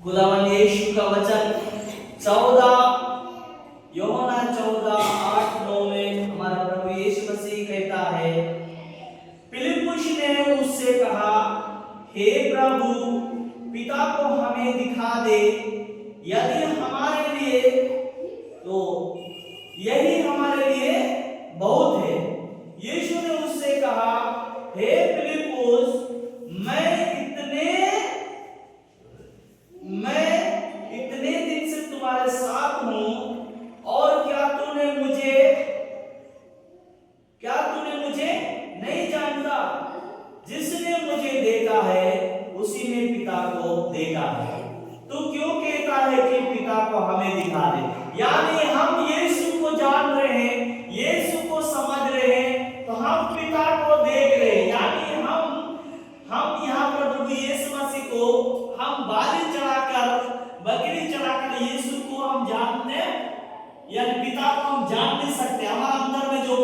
खुदावन यीशु का वचन 14 यूहन्ना 14:8-9 में हमारा प्रभु यीशु मसीह कहता है, फिलिप्पुस ने उससे कहा, हे प्रभु, पिता को हमें दिखा दे, यदि हमारे लिए तो यही हमारे लिए बहुत है। यीशु ने उससे कहा, हे फिलिप्पुस, मैं इतने दिन से तुम्हारे साथ हूं और क्या तूने मुझे नहीं जानता? जिसने मुझे देखा है उसी ने पिता को देखा है। तू क्यों कहता है कि पिता को हमें दिखा दे? यानी हम यीशु को जान रहे हैं, यीशु को समझ रहे हैं, तो हम पिता को देख रहे हैं। यानी हम यहाँ प्रभु यीशु मसीह को हम बलि चढ़ाकर, बकरी चढ़ाकर यीशु को हम जानते, यानी पिता को हम जान नहीं सकते। हमारे अंदर में जो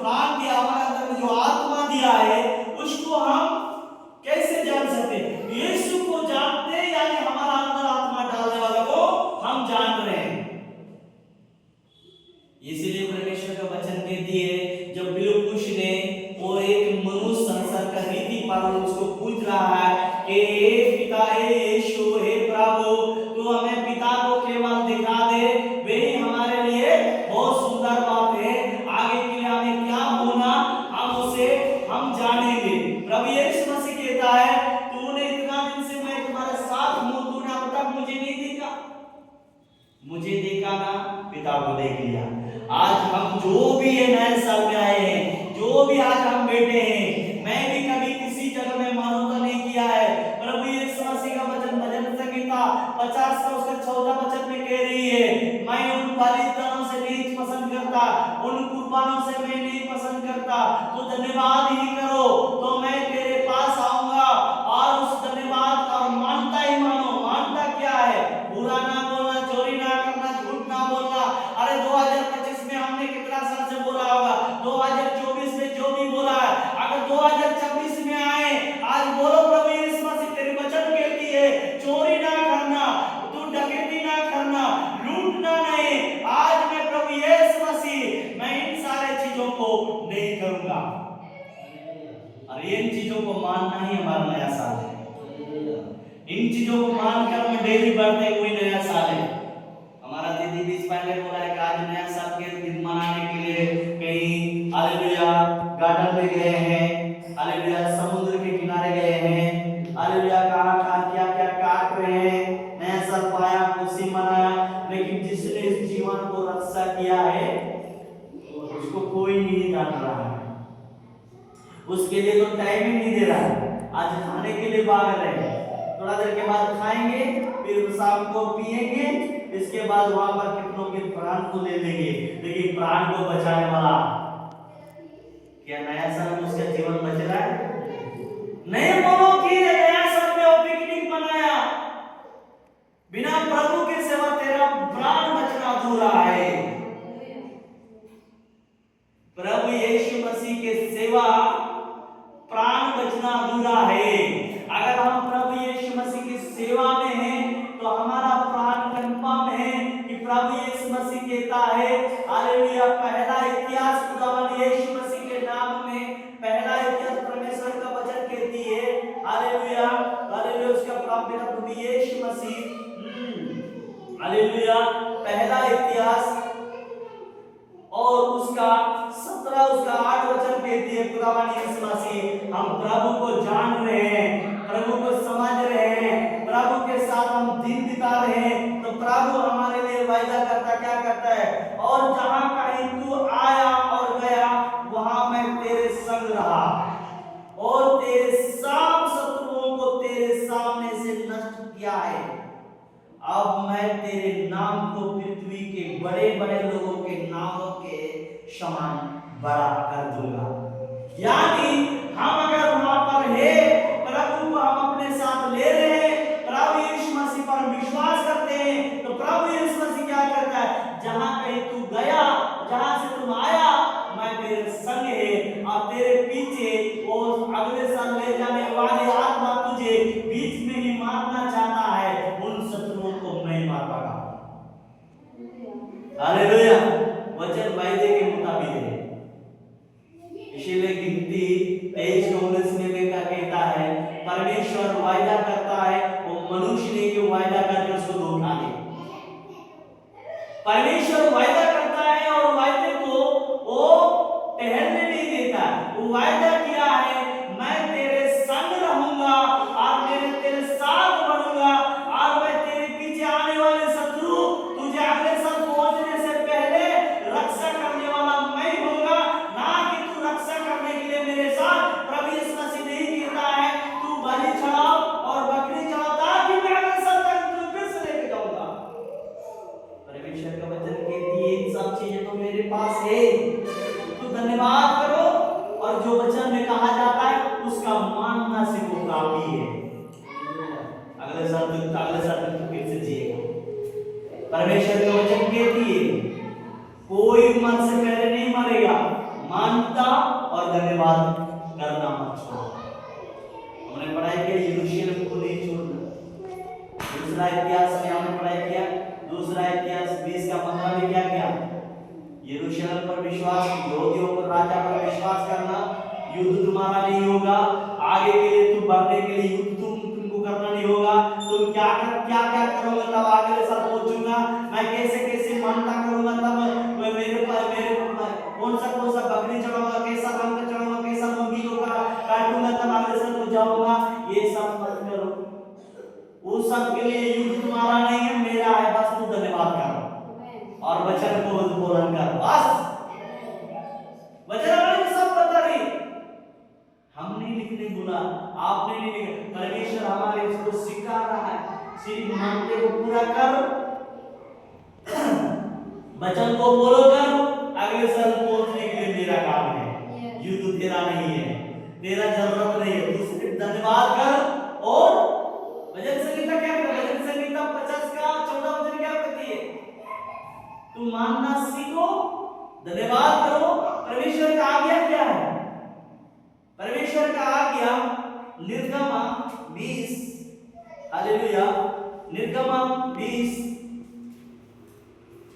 प्राण दिया, हमारे अंदर में जो आत्मा दिया है, उसको हम कैसे जान सकते? यीशु को जानते, यानी हमारा अंदर आत्मा डालने वाले को हम जान रहे हैं। इसीलिए परमेश्वर का वचन कहती है, जब फिलिप्पुस ने वो एक मनुष्य संसार का रीति पालन उसको पूछ रहा है कि हे पिता, हे यीशु, हे प्रभु, तू हमें पिता को केवल दिखा दे, वही हमारे लिए बहुत सुंदर बात है। आगे के लिए हमें क्या होना, हम जानेंगे। प्रभु यीशु मसीह कहता है, तूने इतना दिन से मैं तुम्हारे साथ हूं, तूने अब तक मुझे नहीं देखा। मुझे देखा ना, पिता को देख लिया। आज हम जो भी ये नए साल में आए हैं, जो भी आज हम बैठे हैं, मैं भी कभी किसी जगह में मानवता नहीं किया है। प्रभु यीशु मसीह का वचन भजन संहिता 50 का उसका 14 वचन में कह रही है, मैं उन बलिदानों से नहीं पसंद करता, उन कुर्बानों से मैं नहीं पसंद करता। तो धन्यवाद ही करो, तो मैं तेरे पास आऊंगा और उस धन्यवाद का मानता ही मानो। मानता क्या है? बुरा ना बोलना, चोरी ना करना, झूठ ना बोलना। अरे 2025 में हमने कितना साल से बोला होगा, 2024 में जो भी बोला है, अगर 2026 में आए, आज बोलो प्रभु यीशु मसीह तेरे वचन कहती है, चोरी ना करना, तू डकैती ना करना, लूटना नहीं। आज मैं प्रभु यीशु मसीह, मैं इन सारे चीजों को नहीं करूंगा। और इन चीजों को मानना ही हमारा नया साल है। इन चीजों को मानकर हम डेली बढ़ते हुए नया साल है। हमारा दीदी बीच पहले बोला है कि आज नया साल के दिन मनाने के लिए कहीं हालेलुया गार्डन में गए हैं, हालेलुया समुद्र के किनारे गए हैं, हालेलुया कहाँ क्या काट रहे हैं, नया साल पाया, खुशी मनाया। लेकिन जिसने इस जीवन को रक्षा किया है उसको कोई नहीं जान रहा है, उसके लिए तो टाइम ही नहीं दे रहा है। आज खाने के लिए भाग रहे हैं, थोड़ा देर के बाद खाएंगे, फिर शाम को पिएंगे, इसके बाद वहां पर कितनों के प्राण को ले लेंगे। लेकिन प्राण को बचाने वाला क्या नया साल में उसका जीवन बच रहा है? नहीं बोलो कि नया साल में वो पिकनिक मनाया, बिना प्रभु के सेवा तेरा प्राण बचना अधूरा है। प्रभु यीशु मसीह के सेवा प्राण बचना अधूरा है। अगर हम प्रभु यीशु मसीह की सेवा में हैं, तो हमारा प्राण कंफर्म है कि प्रभु यीशु मसीह कहता है, हालेलुया, पहला इतिहास खुदावन यीशु मसीह के नाम में, पहला इतिहास परमेश्वर का वचन कहती है, हालेलुया, हालेलुया, उसका प्रभु यीशु मसीह, हालेलुया, पहला इतिहास और उसका 17 उसका 8 वचन कहती है, खुदावन यीशु मसीह, हम प्रभु को जान रहे हैं, प्रभु को समझ रहे हैं, प्रभु के साथ हम दिन बिता रहे हैं, तो प्रभु हमारे लिए वायदा करता क्या करता है, और जहां कहीं तू आया और गया वहां मैं तेरे संग रहा और तेरे सब शत्रुओं को तेरे सामने से नष्ट किया है। अब मैं तेरे नाम को पृथ्वी के बड़े बड़े लोगों के नामों के समान बड़ा कर दूंगा। यानी हम अगर वहां पर है, प्रभु को हम अपने साथ ले रहे हैं, प्रभु यीशु मसीह पर विश्वास करते हैं, तो प्रभु यीशु मसीह क्या करता है, जहां कहीं तू गया, जहां से तुम आया, मैं तेरे संग है और तेरे पीछे और अगले साल ले जाने वाले आत्मा तुझे बीच में ही मारना चाहता हालेलुया। वचन वायदे के मुताबिक है, इसीलिए गिनती 23:19 में क्या कहता है, परमेश्वर वायदा करता है, वो मनुष्य ने जो वायदा करके उसको धोखा दे। परमेश्वर वायदा करता है और वायदे को वो ठहरने नहीं देता। वो वायदा किया है, मैं तेरे संग रहूंगा और मेरे तेरे साथ बनूंगा और मैं तेरे पीछे आने वाले शत्रु तुझे अगले साल पहुंचने से पहले रक्षा करने वाला मैं होऊंगा, ना कि तू रक्षा करने के लिए मेरे साथ। प्रभु यीशु मसीह नहीं कहता है तू बलि चढ़ाओ और बकरी चढ़ाओ ताकि मैं अगले साल तक तुझे फिर से लेके जाऊंगा। परमेश्वर का वचन कहती है इन सब चीजें तो मेरे पास है, तो धन्यवाद करो और जो वचन में कहा जाता है उसका मानना सीखो, काफी है। अगले साल तक फिर से जिएगा। परमेश्वर का वचन कहती है कोई मर से पहले नहीं मरेगा, मानता और धन्यवाद करना मत छोड़ो। हमने पढ़ाई किया यरूशलेम को नहीं छोड़ना। दूसरा इतिहास में हमने पढ़ाई किया, दूसरा इतिहास 20 का 15 में क्या किया, यरूशलेम पर विश्वास, यहूदियों पर राजा पर विश्वास करना, युद्ध तुम्हारा नहीं होगा, आगे के लिए तुम बढ़ने के लिए युद्ध तुमको करना नहीं होगा, तुम क्या करोगे तब आगे सब पहुंचूंगा, मैं कैसे मानता करूंगा, तब मैं मेरे कौन सा बकरी चढ़ाऊंगा, कैसा रंग चढ़ाऊंगा, कैसा मुर्गी होगा काटूंगा, तब आगे सब हो जाऊंगा। ये सब मत करो, वो सब के लिए युद्ध तुम्हारा नहीं है, मेरा है, बस तू धन्यवाद कर और वचन को बोलन कर, बस वचन हमें सब पता नहीं, हम नहीं लिखने बोला, आपने नहीं लिखा, परमेश्वर हमारे इसको सिखा रहा है, सिर्फ मानते को पूरा कर, वचन को बोलो कर, अगले साल पहुंचने के लिए मेरा काम है, युद्ध तेरा नहीं है, तेरा जरूरत नहीं है, तू सिर्फ धन्यवाद कर। और भजन संगीता क्या करता है, भजन संगीता 50 का 14 वचन क्या कहती है, तू मानना सीखो, धन्यवाद करो। परमेश्वर का आज्ञा क्या है, परमेश्वर का आज्ञा निर्गमा 20, हालेलुया, निर्गमा 20,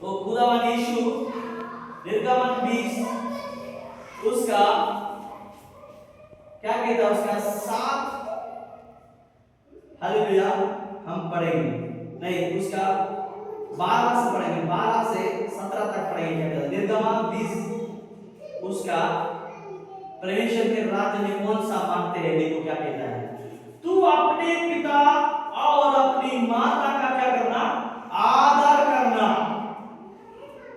वो खुदावन यीशु निर्गमन 20 उसका क्या कहता है, उसका 7, हालेलुया, हम पढ़ेंगे नहीं, उसका 12 से पढ़ेंगे, 12 से 17 तक पढ़ेंगे। निर्गमन 20 उसका परमेश्वर के राज्य में कौन सा मानते हैं, देखो क्या कहता है, तू अपने पिता और अपनी माता का क्या करना, आदर करना,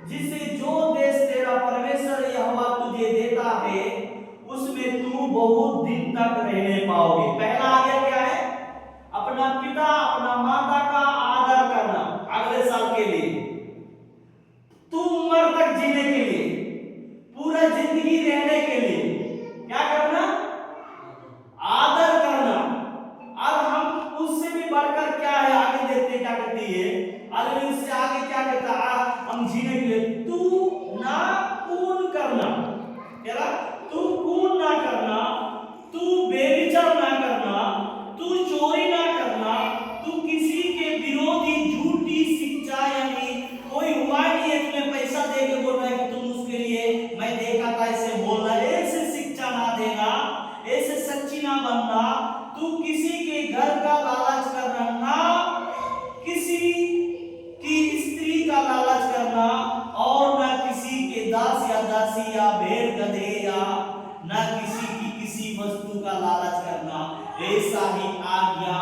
जिसे जो देश तेरा परमेश्वर यहोवा तुझे देता है उसमें तू बहुत दिन तक रहने पाओगे। पहला आज्ञा क्या है, अपना पिता अपना माता का आदर करना, अगले साल के लिए, तू उम्र तक जीने के लिए, पूरा जिंदगी रहने के लिए क्या करना, आदर करना। अब हम उससे भी बढ़कर क्या है आगे देखते क्या कहती है, अरे इससे आगे क्या कहता है, हम जीने के लिए तू ना खून करना, क्या, तू खून ना करना, तू बेविचार ना करना, तू चोरी ना करना, तू किसी के विरोधी झूठी शिक्षा, यानी कोई हुआ नहीं है तुम्हें पैसा दे के बोल रहा है कि तुम उसके लिए मैं देखा था ऐसे बोल रहा है, ऐसे शिक्षा ना देना, ऐसे सच्ची ना बनना, तू किसी के घर का लालच करना, ना किसी की स्त्री का लालच करना, और ना किसी के दास या दासी या भेड़ गधे या ना किसी की किसी वस्तु का लालच करना, ऐसा ही आज्ञा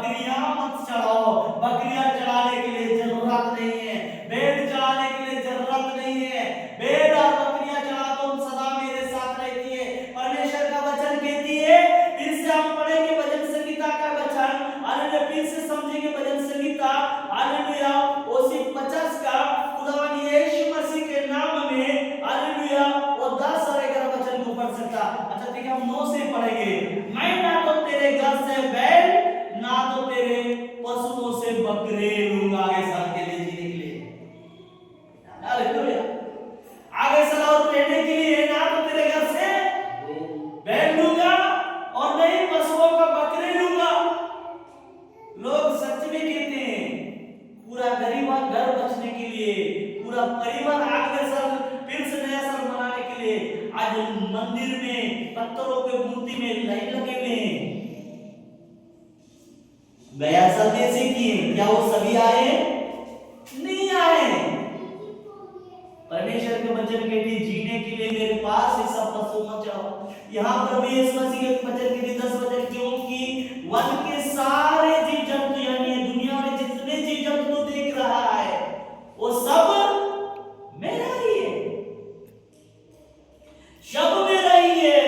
बकरियां मत चढ़ाओ। बकरियां चढ़ाने के लिए जरूरत नहीं है, भेड़ चढ़ाने के लिए जरूरत नहीं है। भेड़ और बकरियां चढ़ा तुम सदा मेरे साथ रहती है। परमेश्वर का वचन कहती है, फिर से हम पढ़ेंगे भजन संहिता का वचन, हालेलुया, फिर से समझेंगे भजन संहिता, हालेलुया, उसी 50 का खुदावन यीशु मसीह के नाम में, हालेलुया, वो 10 और 11 वचन को पढ़ सकता। अच्छा ठीक है, हम 9 से पढ़ेंगे। मैं ना तो तेरे घर से बैल, ना तो तेरे पशुओं से बकरे लूंगा आगे साल के लिए जीने के लिए। हालेलुया, आगे साल और रहने के लिए ना तो तेरे घर से बैल लूंगा और नहीं पशुओं का बकरे लूंगा। लोग सच में कहते हैं, पूरा गरीब घर बचने के लिए, पूरा परिवार अगले साल फिर से नया साल मनाने के लिए आज मंदिर में पत्थरों के मूर्ति में लाइन लगे हुए हैं। गया सब ऐसे किए, क्या वो सभी आए? नहीं आए। परमेश्वर के वचन के लिए जीने के लिए मेरे पास ये सब पशु मत जाओ। यहाँ पर भी यीशु मसीह के वचन के लिए 10 वचन, क्योंकि वन के सारे जीव जंतु यानी दुनिया में जितने जीव जंतु देख रहा है वो सब मेरा ही है, सब मेरा ही है।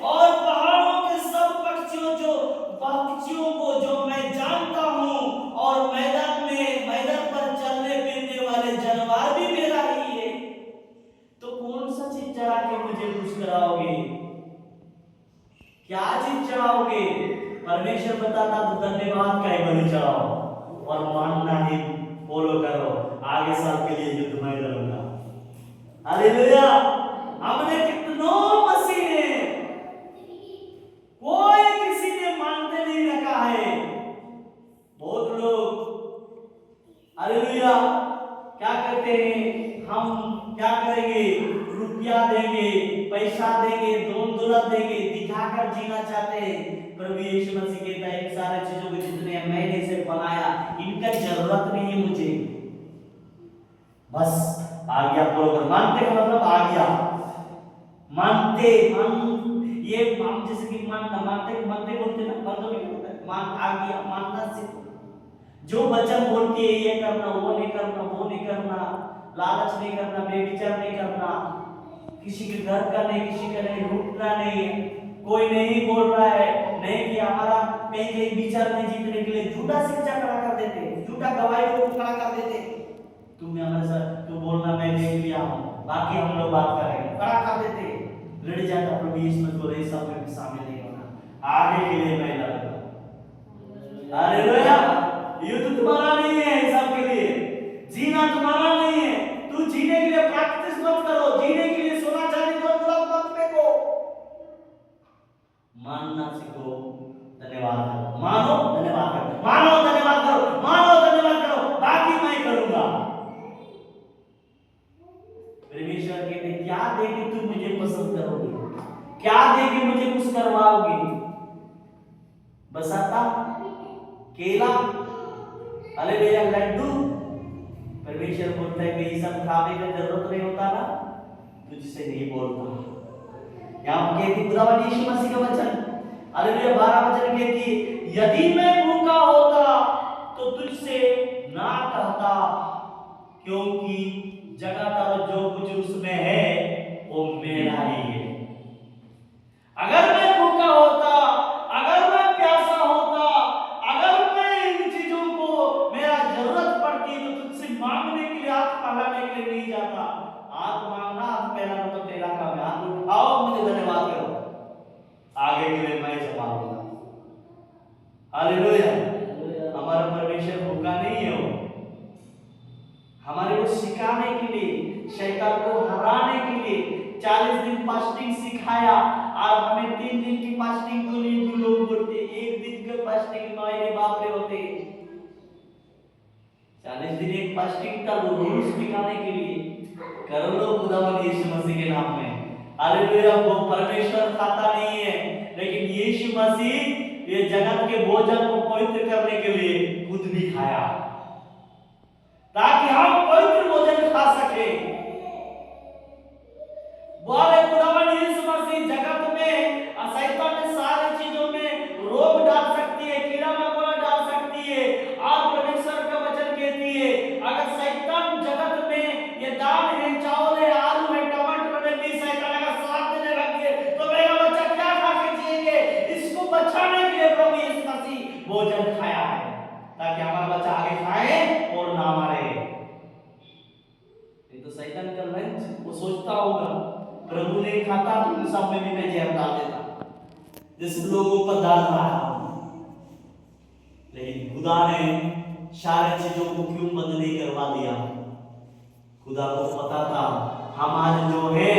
और पहाड़ों के सब पक्षियों को जो मैं जानता हूँ, और मैदान पर चलने फिरने वाले जानवर भी मेरा ही है। तो कौन सा चीज चढ़ा के मुझे खुश कराओगे? क्या चीज चढ़ाओगे? परमेश्वर बताता तो धन्यवाद का बलि चढ़ाओ और मानना ही फॉलो करो। आगे साल के लिए युद्ध मैं लड़ूंगा। हालेलुया, हमने कितनों मसीह ने, कोई किसी ने मानते नहीं रखा है। बहुत लोग हालेलुया क्या कहते हैं, हम क्या करेंगे, रुपया देंगे, पैसा देंगे, धन दौलत देंगे, दिखाकर जीना चाहते हैं। प्रभु यीशु मसीह कहता है, इन सारे चीजों को जितने मैंने से बनाया इनका जरूरत नहीं है मुझे, बस आज्ञा फॉलो कर। मानते का मतलब आज्ञा मानते, ये हम जैसे कि मानते बोलते ना, बंदों में होता है मान, आज्ञा मानना सीखो। जो वचन बोलती है ये करना, वो नहीं करना, वो नहीं करना, लालच नहीं करना, बेविचार नहीं करना, किसी के घर का नहीं, किसी का नहीं, लूटना नहीं, कोई नहीं बोल रहा है नहीं कि हमारा कहीं विचार नहीं जीतने के लिए झूठा शिक्षा खड़ा कर देते, झूठा गवाही को खड़ा कर देते। तुमने हमारे साथ तू बोलना मैं देख लिया हूं, बाकी हम लोग बात करेंगे, खड़ा कर देते, लड़ जाता। प्रभु यीशु मसीह को इस सब में शामिल नहीं होना। आगे के लिए मैं लड़ूंगा। हालेलुया, युद्ध तुम्हारा नहीं है, सब के लिए जीना तुम्हारा नहीं है। तू जीने के लिए प्रैक्टिस मत करो, जीने के लिए सोना चांदी मत फेंको, मानना सीखो, धन्यवाद करो, मानो धन्यवाद करो, मानो धन्यवाद करो, मानो धन्यवाद करो, बाकी मैं करूंगा। परमेश्वर कहते क्या देके तुम मुझे पसंद करोगे, क्या देके मुझे कुछ करवाओगे? बसाता, केला, हालेलुया, लड्डू। परमेश्वर बोलता है कि ये सब खाने की जरूरत नहीं होता ना, तुझसे नहीं बोलता। यहाँ कहती खुदावन यीशु मसीह का वचन, हालेलुया, 12 वचन कहती, यदि मैं भूखा होता तो तुझसे ना कहता, क्योंकि जगह जो कुछ उसमें है वो मेरा ही है। अगर मैं भूखा होता, अगर मैं प्यासा होता, अगर मैं इन चीजों को मेरा जरूरत पड़ती तो तुझसे मांगने के लिए, हाथ फैलाने के लिए नहीं जाता। हाथ मांगना, हाथ फैलाना तो तेरा काम है। हाथ उठाओ, मुझे धन्यवाद करो, आगे के लिए मैं संभालूंगा। हालेलुया, हमारा परमेश्वर भूखा नहीं है, वो हमारे को सिखाने के लिए, शैतान को हराने के लिए 40 दिन फास्टिंग सिखाया। और हमें 3 दिन की फास्टिंग को नहीं, लोग बोलते 1 दिन के फास्टिंग मायने बाप रे होते। 40 दिन एक फास्टिंग का रूल्स सिखाने के लिए कर लो खुदावन यीशु मसीह के नाम में। हालेलुया, वो परमेश्वर खाता नहीं है, लेकिन यीशु मसीह ये जगत के भोजन को पवित्र करने के लिए खुद भी खाया, ताकि हम पवित्र भोजन खा सके। बोले खुदावन यीशु मसीह जगत में, शैतान ने सारी चीजों में रोग डाल सकती है, कीड़ा मकोड़ा डाल सकती भोजन खाया है ताकि हमारा बच्चा आगे खाए और ना मरे। ये तो शैतान का लंच, वो सोचता होगा प्रभु ने खाता तो इन सब में भी मैं जहर डाल देता जिस लोगों पर डाल रहा हूं। लेकिन खुदा ने सारी चीजों को क्यों बदली करवा दिया? खुदा को पता था हम आज जो है,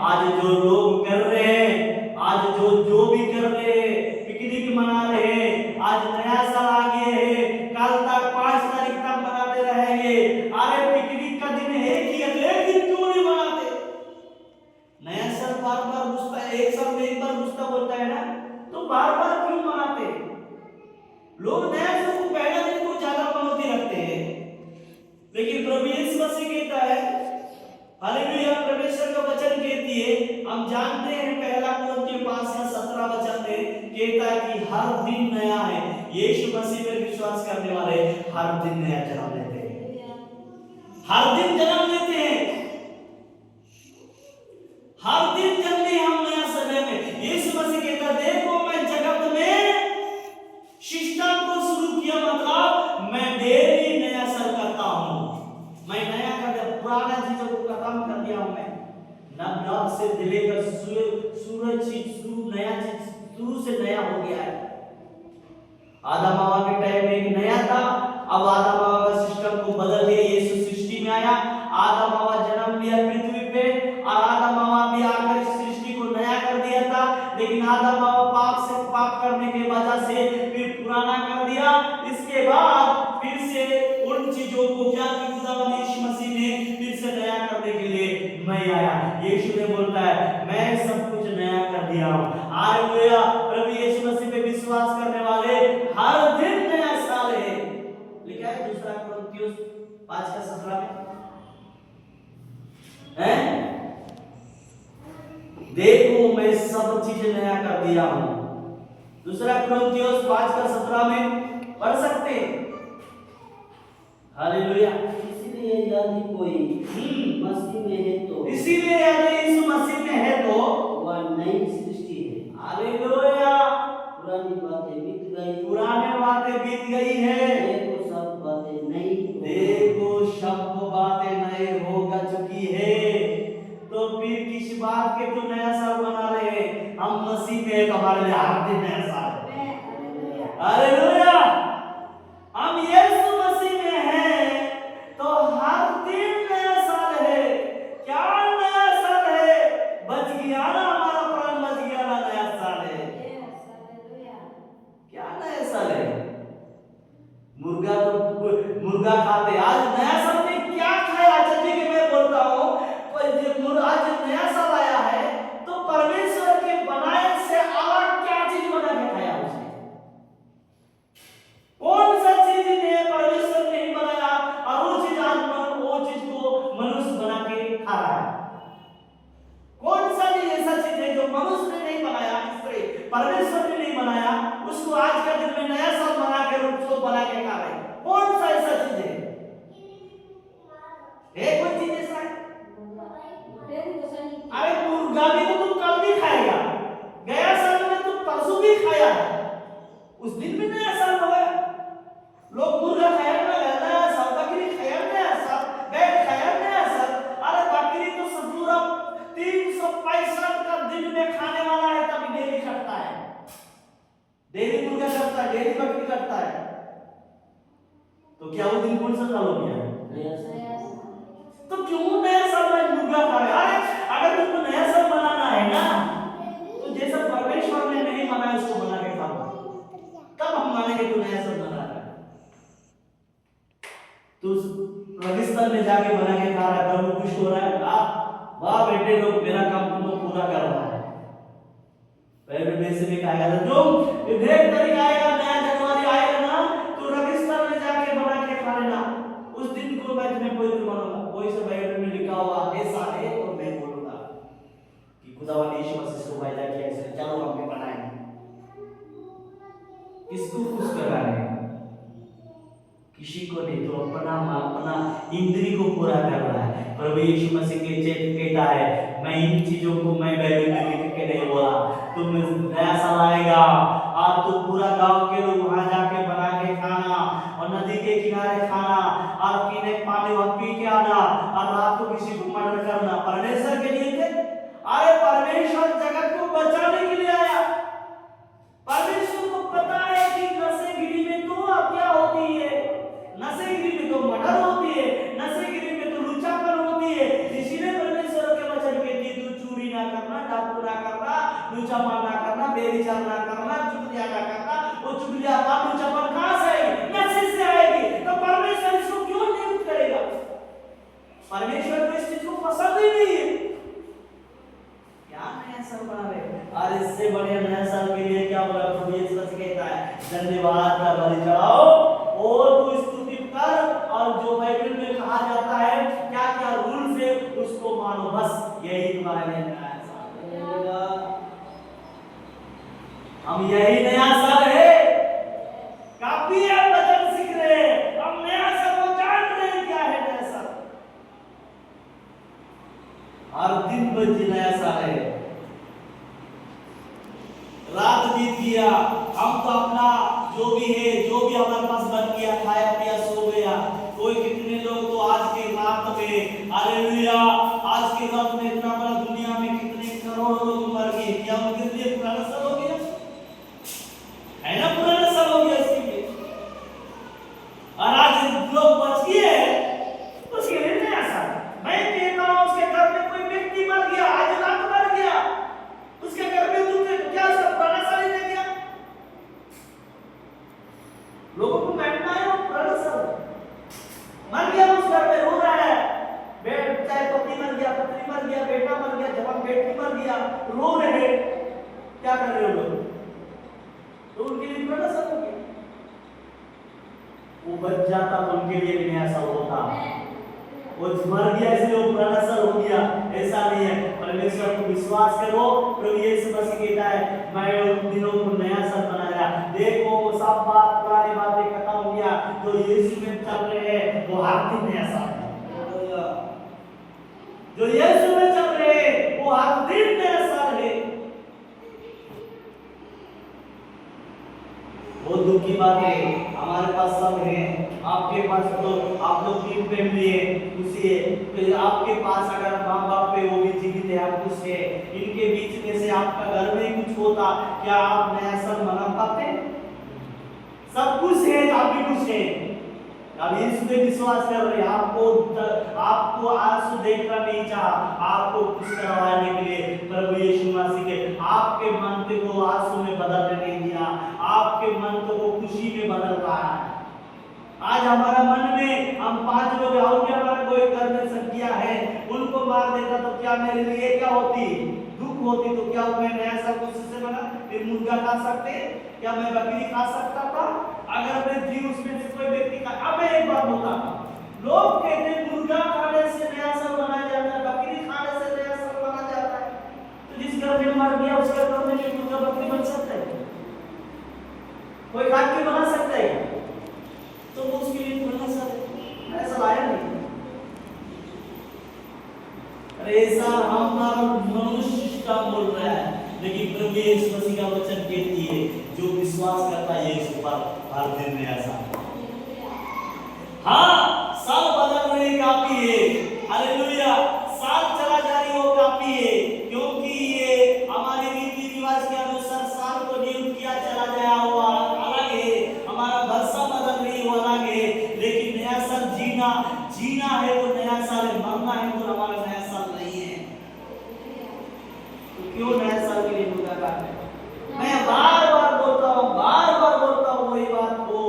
आज जो लोग कर रहे हैं, आज जो भी कर रहे हैं, पिकनिक मना रहे हैं, आज नया साल आ गया है, कल तक 5 तारीख तक मनाते रहेंगे। अरे पिकनिक का दिन है कि अगले दिन क्यों नहीं मनाते? नया साल बार बार घुसता है, एक साल में एक बार घुसता बोलता है ना, तो बार बार क्यों मनाते? लोग नया साल को पहला दिन को ज्यादा मनोती रखते हैं, लेकिन प्रभु यीशु मसीह कहता है, हालेलुया, परमेश्वर का वचन कहती है, हम जानते हैं पहला कुरिन्थियों 5:17 वचन में कहता है कि हर दिन नया है। यीशु मसीह पर विश्वास करने वाले हर दिन नया जन्म लेते हैं, हर दिन जन्म लेते हैं, हर दिन जन्मे हम नया समय में। यीशु मसीह कहता है, देखो मैं जगत में सिस्टम को शुरू किया, मतलब मैं डेली नया साल करता हूं, मैं नया कर दिया, पुराना चीजों को खत्म कर दिया हूं। मैं नव से लेकर सूरज चीज नया चीज शुरू से नया हो गया है। आदम हवा के टाइम में एक नया था, अब आदम हवा का सिस्टम को बदल के यीशु सृष्टि में आया। आदम हवा जन्म लिया पृथ्वी पे, और आदम हवा भी आकर इस सृष्टि को नया कर दिया था, लेकिन आदम हवा पाप करने के वजह से फिर पुराना कर दिया। इसके बाद फिर से उन चीजों को क्या खुदावंद यीशु मसीह ने फिर से नया करने के लिए मैं आया। यीशु ने बोलता है, मैं सब कुछ नया कर दिया हूं। हालेलुया, प्रभु यीशु मसीह पे विश्वास करने वाले हर दिन नया साल है। लिखा है दूसरा कुरिन्थियों 5:17 में, हैं? देखो मैं सब चीज नया कर दिया हूं। दूसरा कुरिन्थियों 5:17 में पढ़ सकते हैं। हालेलुया। इसीलिए यदि कोई मसीह में है तो, इसीलिए यदि यीशु मसीह में है तो वह नई सृष्टि है। हालेलुया। पुरानी बातें बीत गई, पुराने बातें बीत गई है, देखो सब बातें नई, देखो सब बातें नए हो चुकी है। तो फिर किस बात के तो नया साल मना रहे हैं? हम मसीह में तो हमारे लिए हर दिन नया साल है। हालेलुया। हम यीशु मसीह में हैं तो हर दिन नया साल है। क्या नया साल है? बच गया ना हमारा प्राण, बच गया ना, नया साल है। क्या नया साल है? मुर्गा खाते, आज नया साल में क्या खाया? अच्छा ठीक है, मैं बोलता हूँ, आज नया साल आया है तो परमेश्वर के बनाए से अलग क्या चीज बना के खाया उसने? कौन सा चीज ने परमेश्वर ने ही बनाया और वो चीज आज वो चीज को मनुष्य बना के खा रहा है? कौन सा चीज ऐसा चीज है जो मनुष्य ने नहीं बनाया, परमेश्वर ने नहीं बनाया, उसको आज का दिन में नया साल बना के उसको बना के खा रहे? कौन सा ऐसा चीज है? कोई चीज ऐसा है? अरे मुर्गा भी तो तुम कल भी खाएगा, गया साल में तुम परसों भी खाया है, उस दिन भी नया साल हो गया। लोग मुर्गा खाया ना, नया साल, बकरी खाया नया साल, गाय खाया नया साल। अरे बकरी तो पूरा 365 का दिन में खाने वाला है, तभी डेली कटता है, डेली मुर्गा कटता है, डेली बकरी कटता है। तो क्या वो दिन कौन सा साल हो गया? तो क्यों नया साल में मुर्गा खा रहे? अरे अगर तुमको नया साल मनाना है ना, तो जैसा परमेश्वर ने नहीं मनाया उसको बना के खाओ, तब हम मानेंगे तू नया साल मना रहा है। तू रेगिस्तान में जाके बना के खा रहा है, प्रभु खुश हो रहा है, वाह बेटे लोग, मेरा काम तुम लोग पूरा कर रहा है। पहले वैसे भी कहा था, जो विधेयक तरीका आएगा, नया जनवरी आएगा ना, तो रेगिस्तान में जाके बना के खा लेना। उस दिन को मैं तुम्हें कोई मानूंगा, कोई से बाइबल में लिखा हुआ ऐसा है, तो मैं बोलूंगा कि खुदावंद यीशु मसीह को पैदा किया, इसलिए चलो हम भी बनाएंगे। किसको खुश कर रहा है? किसी को नहीं, तो अपना इंद्रिय को पूरा कर रहा है। प्रभु यीशु मसीह के कहता है, मैं इन चीजों को मैं बाइबल में लिख के नहीं बोला, तुम नया साल आएगा और तू पूरा गांव के लोग वहां जाके धन्यवाद का बलि चढ़ाओ और तू स्तुति कर, और जो बाइबल में कहा जाता है क्या क्या रूल्स है उसको मानो, बस यही तुम्हारे लिए नया साल। हम यही नया साल है, काफी है वचन सीख रहे हैं, हम नया साल को जान रहे हैं क्या है नया साल। हर दिन बजी नया साल है। रात बीत गया, हम तो अपना जो भी है, जो भी हमारे पास बन गया, खाया पिया सो गया। कोई कितने लोग तो आज की रात में, हालेलुया, आज की रात में इतना बड़ा दुनिया में कितने करोड़ लोग मर गए, क्या उनके लिए पुराना साल हो गया है ना, पुराना साल हो गया इसके लिए। और आज लोग बच गए उसके लिए नया साल। मैं कहता हूं उसके घर में कोई व्यक्ति मर गया, आज रात मर गया, उसके घर में तुमने क्या सब पुराना साल ही नहीं गया। लोगों को बैठना है वो पुराना साल मर गया, उस घर में रो रहा है, बेट चाहे पति मर गया, पत्नी मर गया, बेटा मर गया, जवान बेटी मर गया, रो रहे, क्या कर रहे हो लोग, तो उनके लिए पुराना साल हो गया। वो बच जाता तो उनके लिए भी नया साल होता। वो मर गया इसलिए वो पुराना साल हो गया, ऐसा नहीं है। परमेश्वर को विश्वास करो, प्रभु यीशु मसीह कहता है मैं उन दिनों को नया साल बनाया। देखो वो सब बात पुरानी बातें खत्म हो गया, जो यीशु में चल रहे हैं वो हर दिन नया साल है। जो यीशु में चल रहे हैं वो हर दिन नया साल है। वो दुख की बात है, हमारे पास सब है, आपके पास तो आप लोग तीन फैमिली है, खुशी है, फिर आपके पास अगर माँ बाप पे वो भी जीवित है, आप खुश है, इनके बीच में से आपका घर में कुछ होता, क्या आप नया साल मना पाते? सब खुश है, आप भी खुश है। अब इसमें विश्वास कर रहे, आपको आंसू देखना नहीं चाहा, आपको खुश करवाने के लिए प्रभु यीशु मसीह के आपके मन को आंसू में बदलने नहीं दिया, आपके मन को खुशी में बदल रहा है। आज हमारा मन में हम 5 लोग आओगे, हमारा कोई घर में सखिया है, उनको मार देता तो क्या मेरे लिए क्या होती, दुख होती, तो क्या मैं नया साल खुशी से मना, फिर मुर्गा खा सकते, क्या मैं बकरी खा सकता था? अगर मैं जी उसमें से कोई व्यक्ति का, अब मैं एक बात बता, लोग कहते हैं मुर्गा खाने से नया साल मनाया जाता है, बकरी खाने से नया साल मनाया जाता है, तो जिस घर में मर गया उसके घर में मुर्गा बकरी बन सकता है, कोई खा के बना सकता है, तो वो उसके लिए पुराना साल ऐसा आया नहीं। अरे ऐसा हमारा मनुष्य का बोल रहा है, लेकिन प्रभु यीशु मसीह का वचन कहती है जो विश्वास करता है यीशु पर हर दिन नया साल। हाँ, साल बदल रहे काफी है, हालेलुया, साल चला जा रही हो काफी है, क्योंकि ये हमारे रीति रिवाज के अनुसार साल को नियुक्त किया चला गया हुआ अलग है, हमारा भाषा बदल रही हो अलग है, लेकिन नया साल जीना है वो नया साल है, मरना है तो हमारा नया साल नहीं है। तो क्यों नया साल के लिए मुर्गा काटना? मैं बार बार बोलता हूँ वही बात को,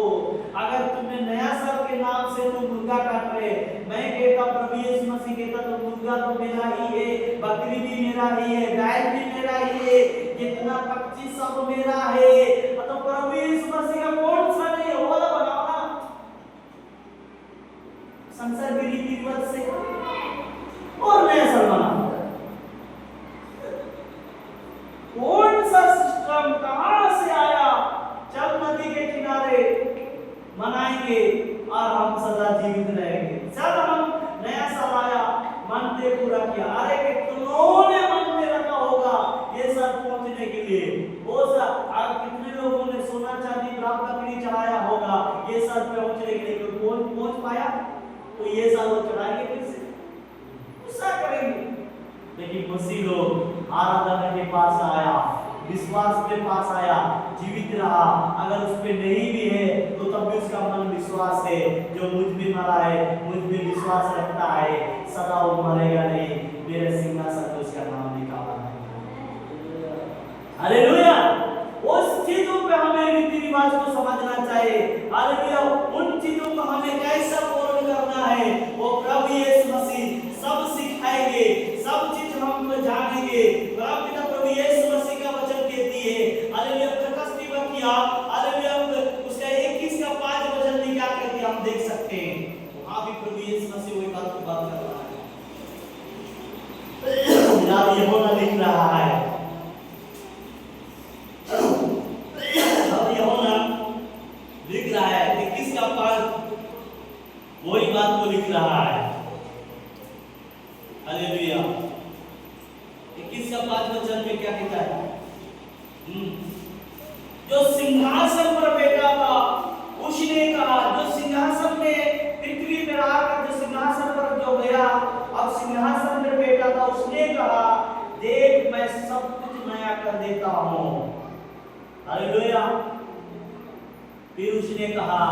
अगर तुमने नया साल के नाम से तुम मुर्गा काट रहे, मैं कहता प्रभु यीशु मसीह कहता तो मुर्गा तो मेरा ही है, बकरी भी मेरा ही है, गाय भी मेरा ही है, जितना पक्षी सब मेरा है, तो प्रभु यीशु मसीह का कौन सा नहीं है, वो वाला बनाओ ना संसार के रीति रिवाज से, और नया साल बनाओ। कौन सा सिस्टम कहां से आया? चल नदी के किनारे मनाएंगे और हम सदा जीवित रहेंगे। चल हम नया साल आया, मन ने पूरा किया, अरे कितनों ने मन में रखा होगा ये सब पहुंचने के लिए, वो सब आज कितने लोगों ने सोना चांदी प्राप्त करके चढ़ाया होगा ये सब पहुंचने के लिए, कौन पहुंच पाया? तो ये साल वो चढ़ाएंगे, फिर से गुस्सा करेंगे। लेकिन मसीह लोग आराधना के पास आया, विश्वास के पास आया, जीवित रहा, अगर उस पे नहीं भी है तो तब भी उसका मन विश्वास है, जो मुझ में मरा है, मुझ में विश्वास रखता है, सदा वो मरेगा नहीं, मेरे सिंहासन पे उसका नाम लिखा हुआ है। हालेलुया, उस चीजों पे हमें रीति रिवाज को समझना चाहिए, हालेलुया, उन चीजों को हमें कैसा पूर्ण करना है वो प्रभु यीशु मसीह सब सिखाएंगे, सब चीज हम जानेंगे। प्रभु यीशु मसीह का वचन कहती है, हालेलुया, प्रकाशित वाक्य, हालेलुया फिर उसने कहा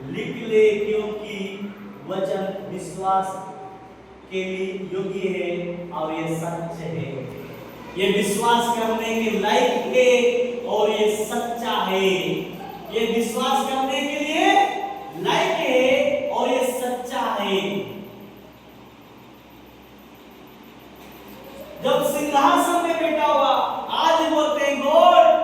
लिख ले, क्योंकि वचन विश्वास के लिए योग्य है और ये सच है। ये विश्वास करने के लायक है और ये सच्चा है। ये विश्वास करने के लिए लायक है और ये सच्चा है। जब सिंहासन में बैठा हुआ, आज बोलते हैं गॉड,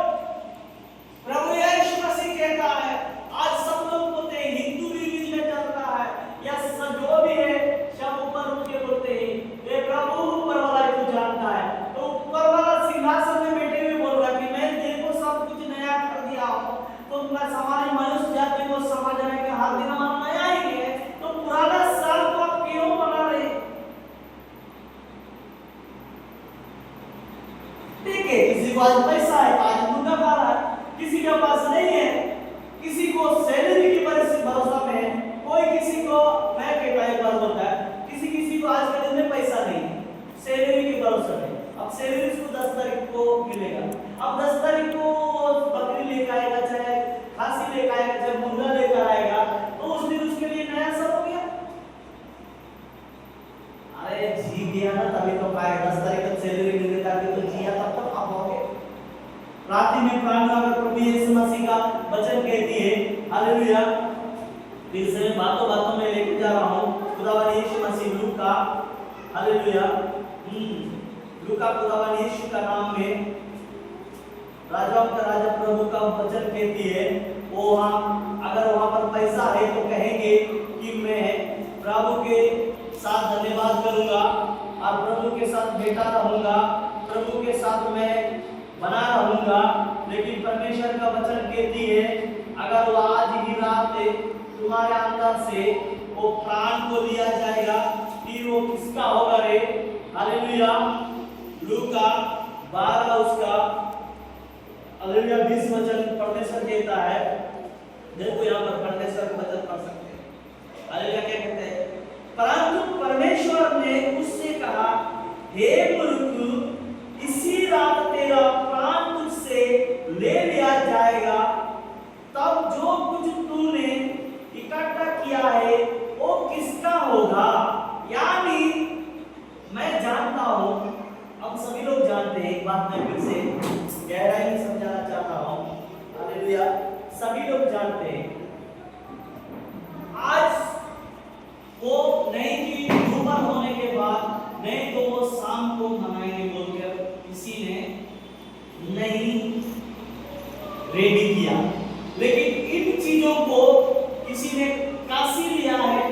प्रभु यीशु मसीह कहता है, आज सब लोग बोलते हैं, हिंदू रिलीजन में चल रहा है या जो भी है, सब ऊपर उठ के बोलते हैं ये प्रभु ऊपर वाला को जानता है। तो ऊपर वाला सिंहासन में बैठे हुए बोल रहा है कि मैं देखो सब कुछ नया कर दिया हूं। तो हमारी मनुष्य जाति को समझने के हर दिन हमारा नया ही है, तो पुराना साल को आप क्यों मना रहे? ठीक है, किसी के पास पैसा है, आज मुर्गा खा रहा है, किसी के पास नहीं है, किसी को सैलरी की भरोसा में है, कोई किसी को, मैं कहता एक बात होता है, किसी को आज के दिन में पैसा नहीं, सैलरी के भरोसा में। अब सैलरी उसको 10 तारीख को मिलेगा, अब 10 तारीख को बकरी लेकर आएगा, चाहे खांसी लेकर आएगा, चाहे मुर्गा लेकर आएगा, तो उस दिन उसके लिए नया सब हो गया। अरे जी गया ना, तभी तो पाएगा। 10 तारीख तक सैलरी मिल देता है तो जिया तब तक आप होगे। रात्रि में प्राण का प्रभु यीशु मसीह का वचन कहती है, हालेलुया। फिर से बातों बातों में लेके जा रहा हूँ खुदावन यीशु मसीह लूका, हालेलुया, लूका खुदावन यीशु का नाम में राजाओं का राजा प्रभु का वचन कहती है, वो वहाँ अगर वहाँ पर पैसा है तो कहेंगे कि मैं प्रभु के साथ धन्यवाद करूंगा और प्रभु के साथ बैठा रहूंगा, प्रभु के साथ मैं बना रहूंगा। लेकिन परमेश्वर का वचन कहती है, अगर वो आज ही रात तुम्हारे अंदर से वो प्राण को लिया जाएगा, फिर वो किसका होगा रे? हालेलुया। लूका 12 उसका हालेलुया 20 वचन परमेश्वर कहता है, देखो यहाँ पर परमेश्वर का वचन पढ़ सकते हैं। हालेलुया क्या कहते हैं? परंतु परमेश्वर ने उससे कहा, हे मूर्ख, इसी रात तेरा प्राण तुझसे ले लिया जाएगा। तब जो कुछ तूने इकट्ठा किया है वो किसका होगा? यानी मैं जानता हूं, अब सभी लोग जानते हैं, एक बात मैं फिर से गहराई में समझाना चाहता हूं, हालेलुया, सभी लोग जानते हैं आज वो नहीं कि दोपहर होने के बाद, नहीं तो वो शाम को मनाएंगे बोलकर किसी ने नहीं रेडी किया। लेकिन इन चीजों को किसी ने काशी लिया है,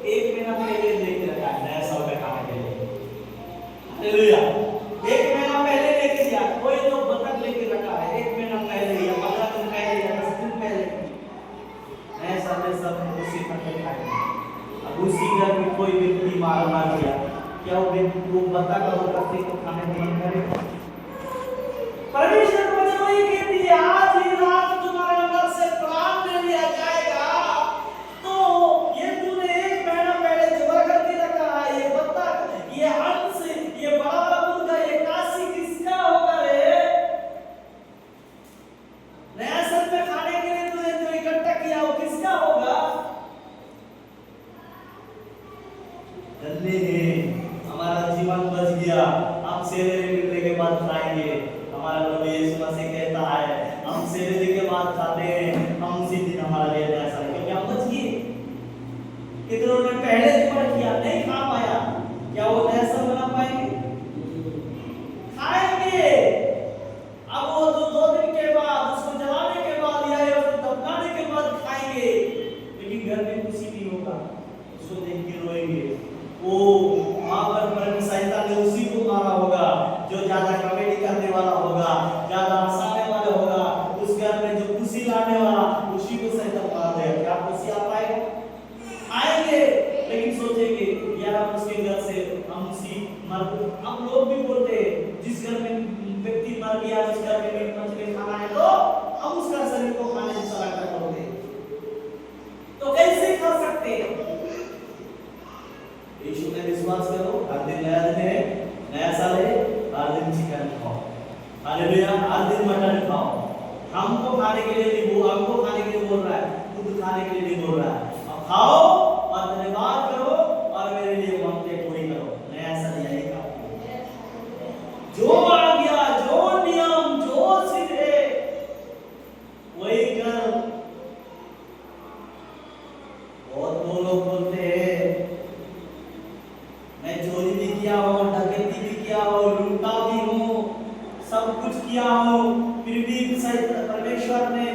1 महीना पहले लेके रखा है नया साल का खाने के लिए। हालेलुया, 1 महीना पहले लेके गया, कोई तो बतख लेके रखा है 1 महीना पहले या 15 दिन पहले या 10 दिन पहले, नए साल में सब उसी पर खाएंगे। अब उसी घर में कोई व्यक्ति मार दिया, क्या वो बतख और बकरी को खाने को मन करेगा? परमेश्वर को जो ये कहती है, आज ही रात तुम्हारे अंदर से प्राण ले लिया जाएगा, तो ये तूने 1 महीना पहले जुबा करके रखा है, ये बतख, ये हंस, ये बड़ा मुर्गा, ये काशी किसका होगा रे? नया साल में खाने के लिए तूने जो इकट्ठा किया वो किसका होगा? जल्दी है, हमारा जीवन बच गया, हम सैलरी मिलने के बाद खाएंगे। हमारा प्रभु यीशु मसीह कहता है, हम सैलरी के बाद खाते हैं, हम उसी दिन हमारा लिए नया साल, क्योंकि हम बच गए। कितनों ने पहले जुबा किया, नहीं खा पाया, क्या वो नया साल बना पाएंगे? खाएंगे। अब वो तो 2 दिन के बाद, उसको जलाने के बाद या उसको दफनाने के बाद खाएंगे, लेकिन घर में खुशी नहीं होगा, उसको देख के रोएंगे। वो वहां पर शैतान ने उसी को मारा होगा जो ज्यादा कॉमेडी करने वाला होगा, ज्यादा हंसाने वाला होगा, उस घर में जो खुशी लाने वाला, उसी को शैतान मार देगा। क्या खुशी आ पाएगा? आएंगे, लेकिन सोचेंगे यार हम उसके घर से हम उसी मर, हम लोग भी बोलते हैं जिस घर में व्यक्ति मर गया, जिस घर में मीट मछली खाना है तो हम उसका शरीर को खाने से चला कर बोलते, तो कैसे कर सकते हैं? यीशु में विश्वास करो, हर दिन नया दिन है, नया साल है, हर दिन चिकन खाओ, हालेलुया, हर दिन मटन खाओ। हमको खाने के लिए नहीं, वो हमको खाने बोल रहा है, खुद खाने के लिए नहीं बोल रहा है। अब खाओ और धन्यवाद करो और मेरे लिए मांगते पूरी करो। मैं ऐसा नहीं है जो आज्ञा, जो नियम, जो सिद्ध है वही कर। बहुत लोग बोलते हैं मैं चोरी भी किया हूँ, डकैती भी किया हूँ, लूटा भी हूँ, सब कुछ किया हूँ, फिर भी परमेश्वर ने,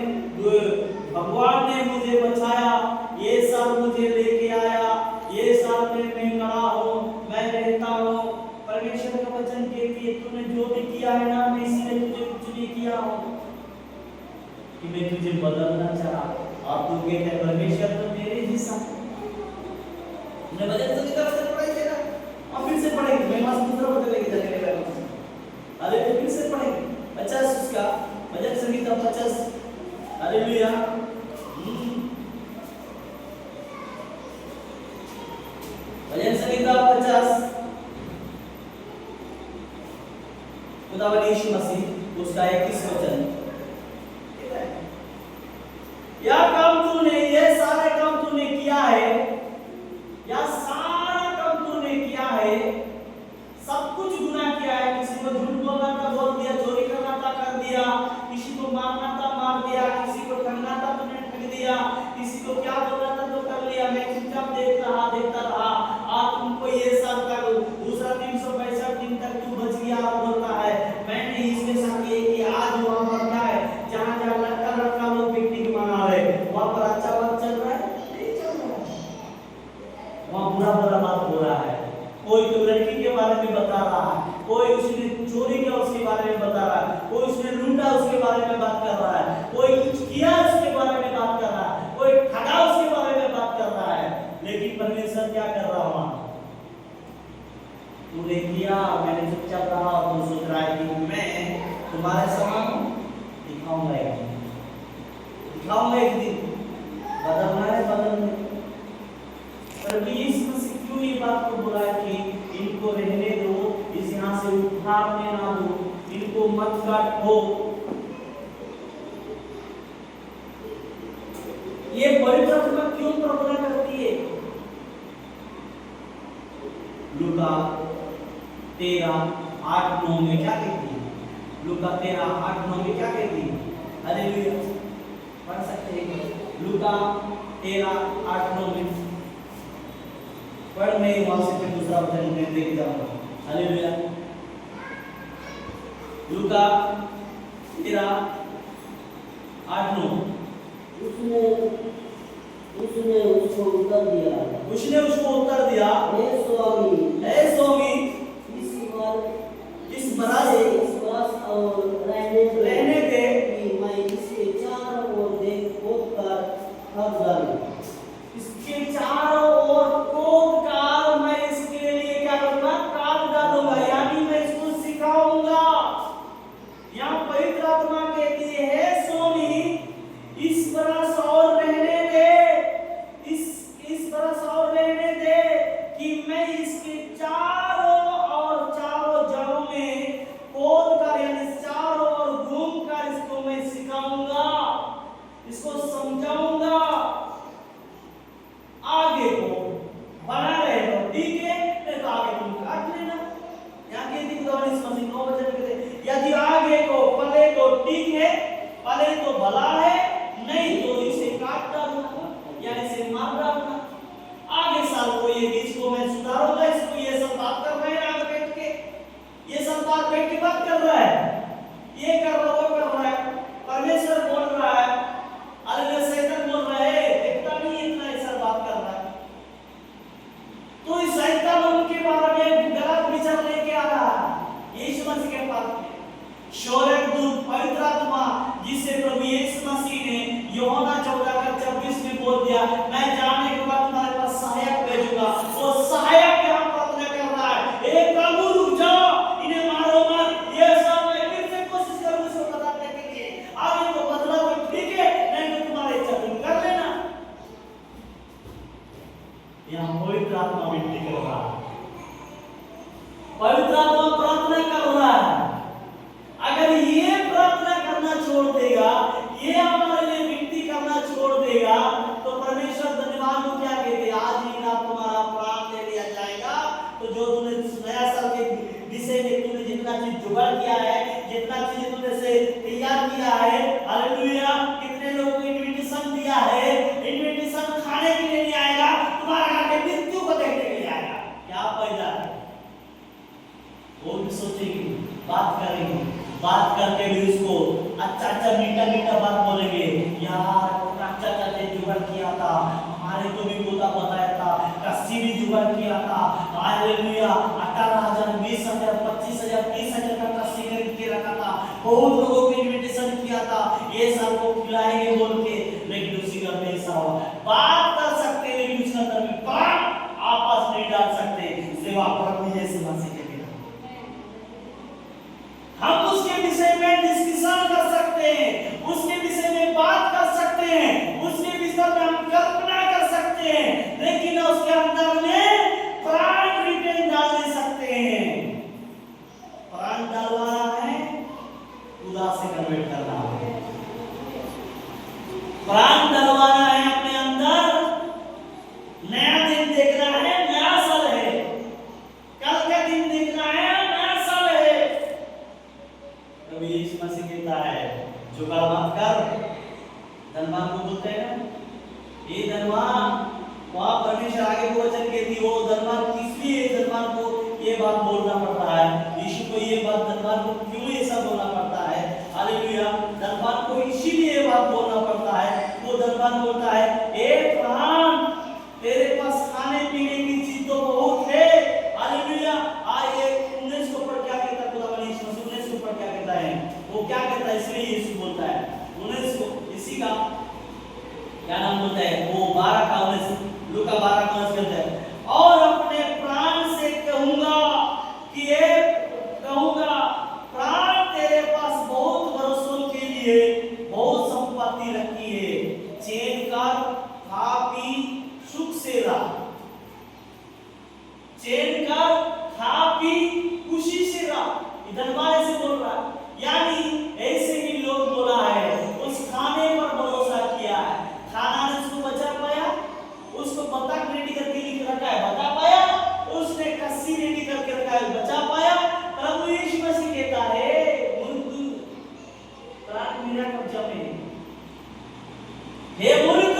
भगवान ने मुझे बचाया, ये सब मुझे लेके आया, ये सब में मैं खड़ा हूँ, मैं रहता हूँ। परमेश्वर का वचन कहती है तूने जो भी किया है ना, मैं इसलिए तुझे कुछ नहीं किया हूँ कि मैं तुझे बदलना चाहा। और तू कहते हैं परमेश्वर तो मेरे जैसा। तुमने वचन संहिता वचन पढ़ाई है ना, और फिर से पढ़ेंगे। मैं मास दूसरा वचन लेके जाने वाला हूँ। अरे फिर से पढ़ेंगे 50 उसका वचन संहिता 50। हालेलुया। भजन संहिता 50 खुदावंद यीशु मसीह उसका 21 वचन। या काम तूने, ये सारे काम तूने किया है, या सारा काम तूने किया है, सब कुछ गुनाह किया है। किसी को झूठ बोलना था बोल दिया, चोरी करना था कर दिया, किसी को मारना था मार दिया, किसी को ठगना था तूने ठग दिया, किसी को क्या बोलना था तो कर लिया। मैं चुपचाप देखता रहा और तुमको ये सब कर। दूसरा 365 दिन तक तू बच गया और बोलता है मैंने इसके साथ ये किया। आज वहां पर क्या है, जहां जहां लड़का लोग पिकनिक मना रहे, वहां पर अच्छा बात चल रहा है? नहीं चल रहा है। वहां बुरा बात हो रहा है। कोई तो लड़की के बारे में बता रहा है, कोई उसने चोरी किया उसके बारे में बता रहा है, कोई उसने लूटा उसके बारे में बात कर रहा है, कोई कुछ किया उसके बारे में बात कर रहा है, कोई ठगा उसके बारे में बात कर रहा है। लेकिन परमेश्वर क्या कर रहा हूं, तूने किया, मैंने चुपचाप रहा और तू सोच रहा है कि मैं तुम्हारे समान दिखाऊंगा एक दिन, बदलना है बदलने। पर यीशु मसीह क्यों ये बात को बोला है कि इनको रहने दो, इस यहाँ से उखाड़ने ना दो, इनको मत काटो। ये पवित्र आत्मा क्यों प्रार्थना करती है? लूका 13:8-9 में क्या कहती है? लूका 13:8-9 में क्या कहती है? हालेलुया, पढ़ सकते हैं लूका 13:8-9 में। पढ़ में वहां से फिर दूसरा वचन में देख जाऊंगा। हालेलुया। लूका 13:8-9। उसने उसको उत्तर दिया, हे स्वामी, इस बरस और रहने दे कि मैं इसके चारों ओर खोद कर थक डालूं। इसके चारों ओर खोद कर मैं इसके लिए क्या करूंगा? काट डालूंगा, यानी मैं इसको सिखाऊंगा। यहाँ पवित्र आत्मा कहती है स्वामी इस बरस और रहने दे, इस बरस और रहने दे कि मैं इसके चारों जड़ों में खोद कर, यानी चारों ओर घूम कर इसको मैं सिखाऊंगा, इसको समझाऊंगा। आगे को बना रहे हो ठीक है, नहीं तो आगे तुम काट लेना। यहाँ के दिन दौरान इस मसीह 9 बजे कहते यदि आगे को पले तो ठीक है, पले तो भला है, नहीं तो इसे काट डालना, यानी इसे मार डालना। आगे साल को ये बीच को मैं सुधारूंगा, इसको ये सब बात कर रहे हैं आगे बैठ के, ये सब बात बैठ के बात कर रहा है, ये कर रहा वो कर रहा है, परमेश्वर बोल रहा है, अलग शैतान बोल रहा है, देखता नहीं इतना ऐसा बात कर रहा है। तो इस शैतान उनके बारे में गलत विचार लेके आ रहा है यीशु मसीह के पास में। स्वर्गदूत पवित्र आत्मा जिसे प्रभु यीशु मसीह ने यूहन्ना 14:26 में बोल दिया मैं जाने के बाद तुम्हारे पास सहायक भेजूंगा, वो सहायक यहाँ प्रार्थना कर रहा है, हे प्रभु रुक जाओ, इन्हें मारो मत, ये सब मैं फिर से कोशिश करूंगा इसको बताने के लिए। आगे को बदला तो ठीक है, नहीं तो तुम्हारी इच्छा तुम कर लेना। यहाँ पवित्र आत्मा विनती कर रहा है, पवित्र आत्मा प्रार्थना कर रहा है। अगर ये प्रार्थना करना छोड़ देगा, ये हमारे लिए विनती करना छोड़ बोल के, लेकिन उसी का पैसा हो। बात कर सकते हैं लेकिन उसका अंदर में बात आपस नहीं डाल सकते। सेवा प्रभु यीशु मसीह के बिना हम उसके विषय में डिस्कशन कर सकते हैं, उसके विषय में बात कर सकते हैं, उसके विषय में हम कल्पना कर सकते हैं, लेकिन उसके अंदर में प्राण रिटेन डाल नहीं सकते हैं। प्राण डालवाना है, उदास से कन्वर्ट करना है। प्राण डलवाना है अपने अंदर, नया दिन देखना है, नया साल है, कल का दिन देखना है, नया साल है। प्रभु यीशु मसीह कहता है जुगाड़ मत कर। धनवान को बोलते हैं ना, ये धनवान, वहां परमेश्वर आगे को वचन कहती वो धनवान, इसलिए धनवान को ये बात बोलना पड़ता है, यीशु को ये बात धनवान को क्यों ये सब बोलना पड़ता है। हालेलुया। धनवान को इसीलिए ये बात बोलना पड़ता है। वो धनवान बोलता है, ए प्राण, तेरे पास खाने पीने की चीज तो बहुत है। हालेलुया। आइए 19 को पढ़ क्या कहता है, खुदा यीशु मसीह 19 को पढ़ क्या कहता है, वो क्या कहता है, इसलिए यीशु बोलता है 19 को, इसी का क्या नाम बोलता है, वो 12 का 19, लूका 12 का 19 कहता है, और अपने प्राण से कहूंगा कि ये कहूंगा, प्राण तेरे पास बहुत वर्षों के लिए बहुत संपत्ति रखी है, चैन कर, खा पी, सुख से रह। चैन कर, खा पी, खुशी से रह। इधर वाले से बोल रहा है, यानी ऐसे ही लोग बोला है, उस खाने पर भरोसा किया है, खाना ने उसको बचा पाया, उसको बतख रेडी करके लिख रखा है, बचा पाया, उसने कस्सी रेडी करके रखा है, बचा पाया। प्रभु यीशु मसीह कहता है, मूर्ख, प्राण मेरा कब्जा में है। हे मूर्ख,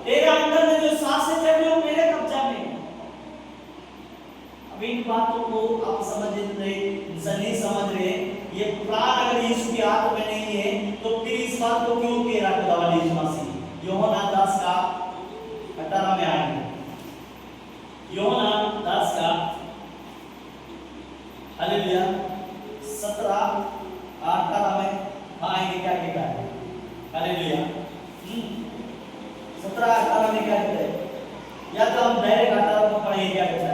तेरे अंदर में जो सांसें चल रही हो मेरे कब्जा में है। अब इन बातों को आप समझ नहीं समझ रहे। ये प्राण अगर यीशु के हाथ में नहीं है तो फिर इस बात को क्यों कह रहा खुदा यीशु मसीह। यूहन्ना 10 का 18 में आएंगे, यूहन्ना 10 का हालेलुया 17 18 में आएंगे, क्या कहता है, हालेलुया 17 18 में क्या कहता है, या तो हम डायरेक्ट 18 को पढ़ेंगे, क्या कहता है,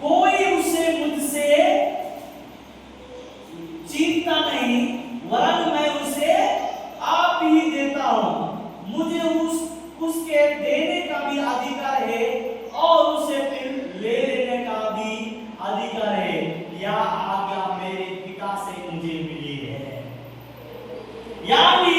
कोई उसे मुझसे चिंता नहीं, वरन मैं उसे आप ही देता हूं। मुझे उसके देने का भी अधिकार है और उसे फिर ले लेने का भी अधिकार है। यह आज्ञा मेरे पिता से मुझे मिली है। यानी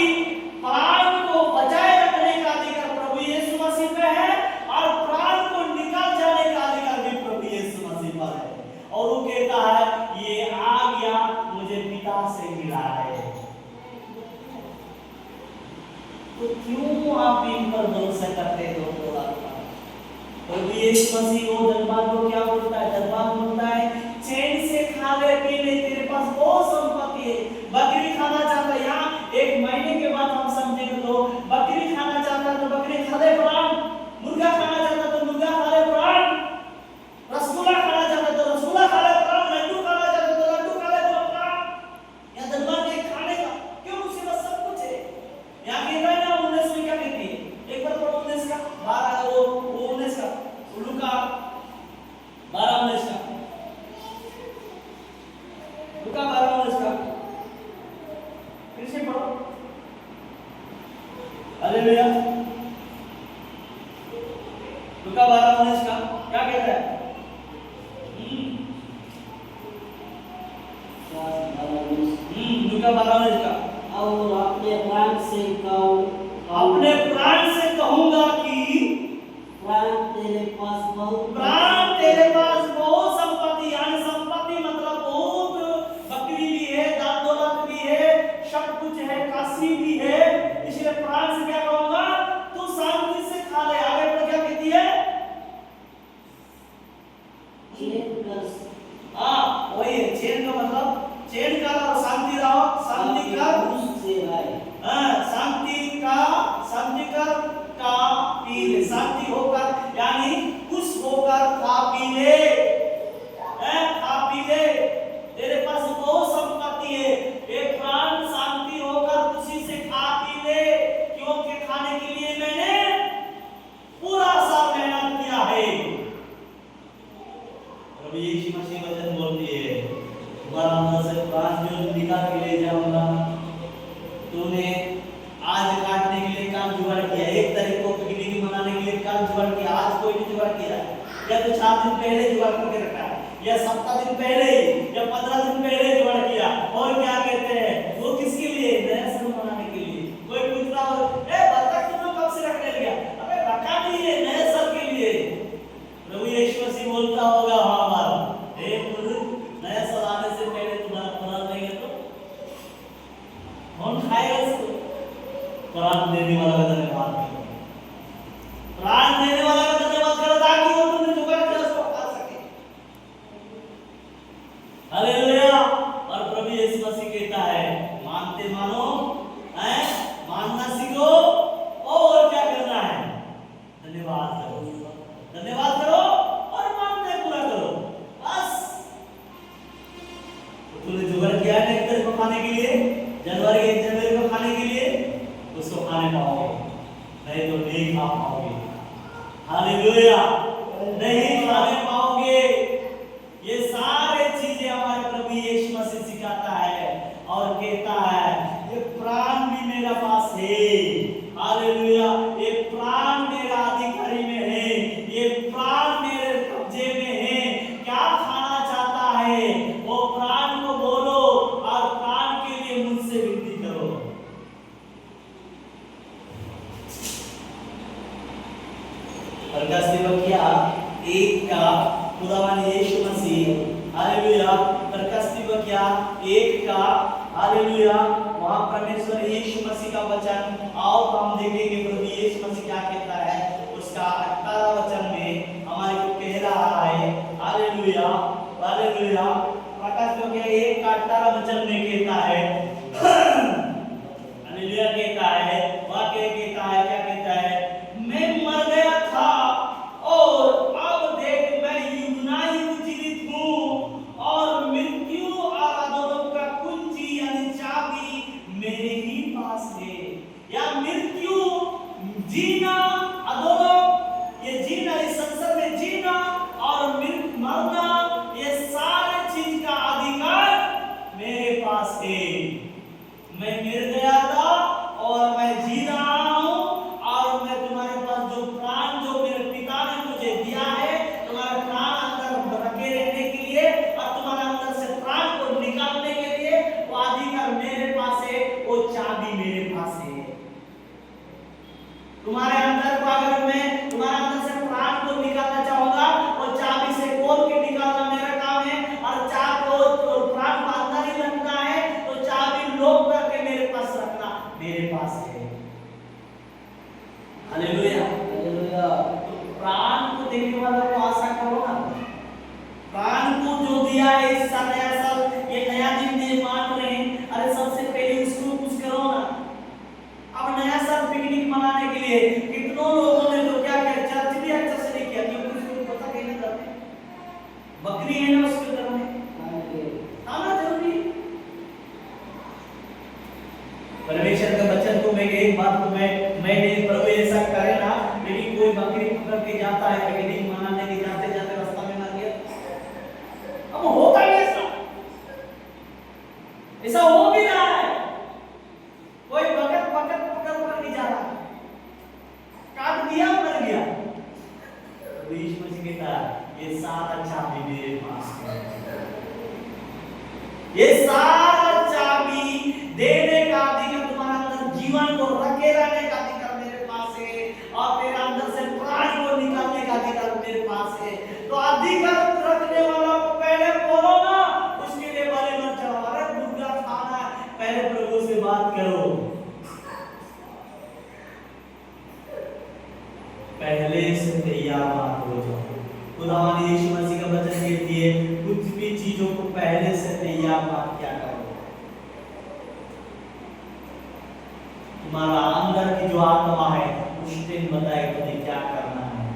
प्राण को बचाए रखने का अधिकार प्रभु यीशु मसीह पे है और प्राण को निकाल जाने का अधिकार भी प्रभु यीशु मसीह पर है। और वो कहता है ये आज्ञा मुझे पिता से मिला है। तो क्यों आप इन पर भरोसा करते हो? प्रभु यीशु मसीह वो धनवान को क्या बोलता है? धनवान बोलता है चैन से खा ले पी ले, तेरे पास बहुत संपत्ति है। बकरी खाना चाहता है, यहाँ 1 महीने के बाद हम समझेंगे तो बकरी खाना चाहता है तो बकरी खा ले प्राण, मुर्गा खाना चाहता है तो मुर्गा खा ले प्राण, रसगुल्ला खाना चाहता है तो रसगुल्ला खा ले प्राण, लड्डू खाना चाहता है तो लड्डू खा ले प्राण। यहाँ धनवान के खाने का क्यों, उसके पास सब कुछ है। यहाँ कहता है ना 19 में क्या कहती है, एक बार पढ़ो 19 का 12 वो 19 का लूका 12 19 का लूका 12 19 का फिर से पढ़ो। हालेलुया। लूका 12 19 का क्या कहता है? लूका 12 19 का, और अपने प्राण से कहूं, अपने प्राण से कहूंगा कि प्राण तेरे पास बहुत संपत्ति, यानी संपत्ति मतलब बहुत, बकरी भी है, दान दौलत भी है, सब कुछ है, काशी भी है, इसलिए प्राण से क्या कहूंगा, तू शांति से खा ले। आगे पर क्या कहती है? चैन कर, वही है चैन का मतलब, चैन का और शांति रहो, शांति कर उससे आए, शांति कर का पी ले, शांति होकर यानी खुश होकर खा पी ले, खा पी ले। तेरे पास बहुत संपत्ति है, एक प्राण शांति होकर खुशी से या तो 4 दिन पहले जुगाड़ करके रखा है, या 7 दिन पहले या 15 दिन पहले जुगाड़ किया। और क्या कहते हैं वो किसके लिए? नया साल मनाने के लिए। कोई पूछता हो बतख तुम कब से रखने लगे? अबे रखा नहीं है, नए साल के लिए। प्रभु यीशु मसीह बोलता होगा हाँ बात, हे मूर्ख, नया साल आने से पहले तुम्हारा प्राण देंगे तो कौन खाएगा इसको? प्राण देने वाला का धन्यवाद करो, प्राण देने वाला का धन्यवाद करो, ताकि वो तुमने जुगाड़ किया उसको खा सके। हालेलुया। और प्रभु यीशु मसीह कहता है मानते मानो, हैं मानना सीखो, और क्या करना है? धन्यवाद करो, धन्यवाद करो और मानते पूरा करो, बस। तो तूने जुगाड़ किया है 1 तारीख को खाने के लिए, जनवरी 1 जनवरी को खाने के लिए, उसको खाने पाओगे, नहीं तो नहीं खा पाओगे। हालेलुया, नहीं खाने पाओगे। ये सारे चीजें हमारे प्रभु यीशु मसीह सिखाता है और कहता है ये प्राण भी मेरा पास है। हालेलुया, ये प्राण मेरा अधिकारी में है, ये प्राण मेरे कब्जे में है। क्या खाना चाहता है वो प्राण को बोलो और प्राण के लिए मुझसे विनती करो। प्रकाशित वाक्य 1 का खुदावन यीशु मसीह, हालेलुया, प्रकाशित वाक्य 1 का, हालेलुया, वहां परमेश्वर यीशु मसीह का वचन, आओ हम देखेंगे प्रभु यीशु मसीह क्या कहता है। उसका 18 वचन में हमारे को कह रहा है, हालेलुया, हालेलुया, प्रकाशित वाक्य 1 का 18 वचन में कहता है, हालेलुया, कहता है, वाक्य कहता है, क्या कहता है? मैं मर गया था और अब देख मैं युग जीवित हूँ, और मृत्यु और अधोलोक का कुंजी यानी चाबी मेरे ही पास है। या मृत्यु, जीना, अधोलोक, ये जीना, इस संसार में जीना और मरना, ये सारे चीज का अधिकार मेरे पास है। मैं मर गया था और मैं जी रहा हूँ, और मैं तुम्हारे पास जो प्राण जो मेरे पिता ने मुझे दिया है, तुम्हारे प्राण अंदर रखे रहने के लिए और तुम्हारे अंदर से प्राण को निकालने के लिए, वो अधिकार मेरे पास है, वो चाबी मेरे पास है। तुम्हारे अंदर को अगर मैं तुम्हारे अंदर से प्राण को निकालना चाहूंगा, वो चाबी से खोल के निकालना मेरा काम है, और चाबी को प्राण को अंदर ही रखना है, तो चाबी लॉक करके मेरे पास रखना मेरे पास है। Hallelujah, hallelujah. तो प्राण को देने वाला को आशा करो ना, प्राण को जो दिया है इस साल, नया साल, ये नया दिन ये मान रहे हैं, अरे सबसे पहले उसको कुछ करो ना। अब नया साल पिकनिक मनाने के लिए कितनों लोगों ने तो क्या किया, चर्च भी अच्छा से नहीं किया, क्योंकि उसको पता कहने जाते बकरी है ना उसके घर में खाना जरूरी। परमेश्वर के वचन को मैं एक बात को मैंने प्रभु ऐसा करे ना, लेकिन कोई बकरी पकड़ के जाता है पिकनिक मनाने के, जाते जाते रास्ता में मर गया, अब होता है ऐसा हो भी रहा है। कोई बकत पकड़ के जा रहा है, काट दिया, मर गया। तो यीशु मसीह कहता है ये सारा चाबी मेरे पास है, ये सारा चाबी देने का अधिकार, तुम्हारे अंदर जीवन को रखे रहने का अधिकार मेरे पास है, और तेरे अंदर से प्राण को निकालने का अधिकार मेरे पास है। तो अधिकार रखने वाला को पहले बोलो ना, उसके लिए बलि मत चढ़ाओ। अरे मुर्गा खाना है, पहले प्रभु से बात करो, पहले से तैयार बात हो जाओ। खुदावन यीशु मसीह का वचन कहती है कुछ भी चीजों को पहले से तैयार बात क्या करो। तुम्हारा अंदर की जो आत्मा है उस दिन बताए तुम्हें क्या करना है।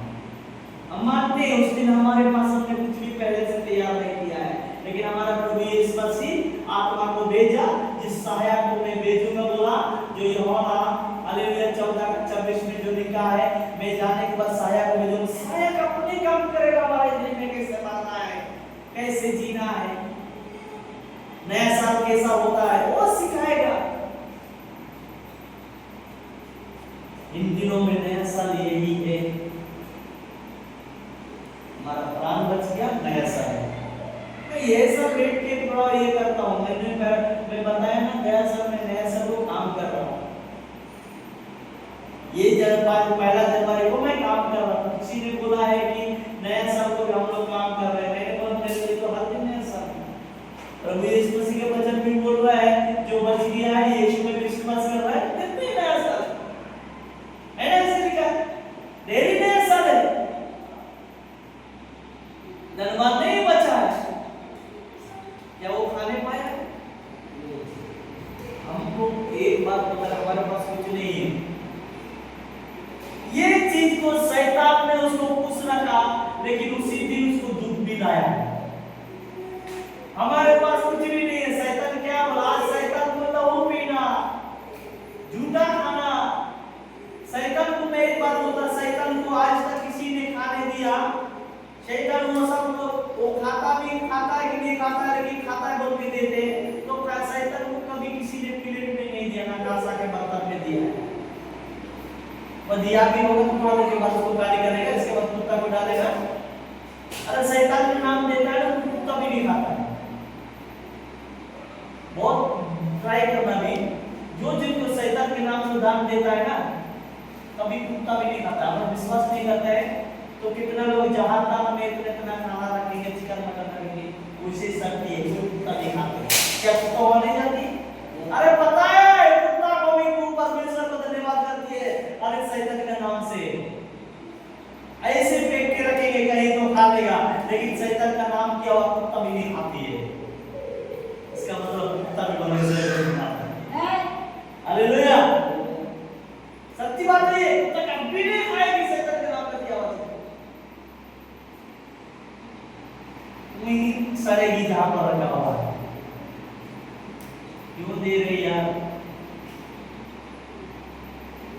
हम मानते हैं उस दिन हमारे पास हमने कुछ भी पहले से तैयार नहीं किया है, लेकिन हमारा प्रभु यीशु मसीह आत्मा को भेजा, जिस सहायक को मैं भेजूंगा बोला, जो यूहन्ना हालेलुया 14:26 में जो लिखा है, मैं जाने के बाद सहायक को भेजूंगा, सहायक अपने काम करेगा, हमारे दिन में कैसे मरना है, कैसे जीना है, नया साल कैसा होता है, वो सिखाएगा। इन दिनों में नया साल यही है, ये पहला जनवरी को मैं काम कर रहा था, किसी ने बोला है कि नया साल को हम लोग काम कर रहे हैं, मैंने बोला मेरे लिए तो हर दिन नया साल है। प्रभु यीशु मसीह के वचन में बोल रहा है जो बच गया है यीशु में विश्वास कर रहा है कितने नया साल है ना, ऐसे लिखा है डेली नया साल है, धनवान नहीं बचा है, क्या वो खाने पाया? हमको एक बात पता है, हमारे पास कुछ नहीं है। ये चीज को शैतान ने उसको खुश रखा, लेकिन उसी दिन उसको दुख भी लाया। हमारे पास कुछ भी नहीं है, शैतान क्या बोला? आज शैतान बोलता वो पीना, झूठा खाना। शैतान को मैं एक बात बोलता, शैतान को आज तक किसी ने खाने दिया? शैतान वो सब वो खाता है कि नहीं खाता है, लेकिन खाता है बोल के देते हैं। तो शैतान को कभी किसी ने प्लेट में नहीं दिया, ना कासा के बर्तन में दिया है। वो दिया भी होगा तो थोड़ा देर के बाद उसको गाली करेगा, इसके बाद कुत्ता को डालेगा। अरे शैतान का नाम देता है तो कुत्ता भी नहीं खाता है। बहुत ट्राई करना भी, जो जिनको शैतान के नाम से दान देता है ना, कभी कुत्ता भी नहीं खाता। अगर विश्वास नहीं करता है तो कितना लोग जहां में इतना खाना रखेंगे, चिकन मटन रखेंगे, उसे शक्ति है जो कुत्ता नहीं खाते। क्या कुत्ता हो नहीं जाती? अरे पता है कुत्ता को भी परमेश्वर को धन्यवाद करती है, अरे शैतान के नाम से ऐसे फेंक के रखेंगे कहीं तो खा लेगा, लेकिन शैतान का नाम किया हुआ कुत्ता भी नहीं खाती है। इसका मतलब कुत्ता भी परमेश्वर को खाता है। हालेलुया, सच्ची बात है, कुत्ता कभी नहीं खाएगी शैतान के नाम का किया हुआ। नहीं सड़ेगी जहां पर रखा हुआ है, क्यों दे रही यार?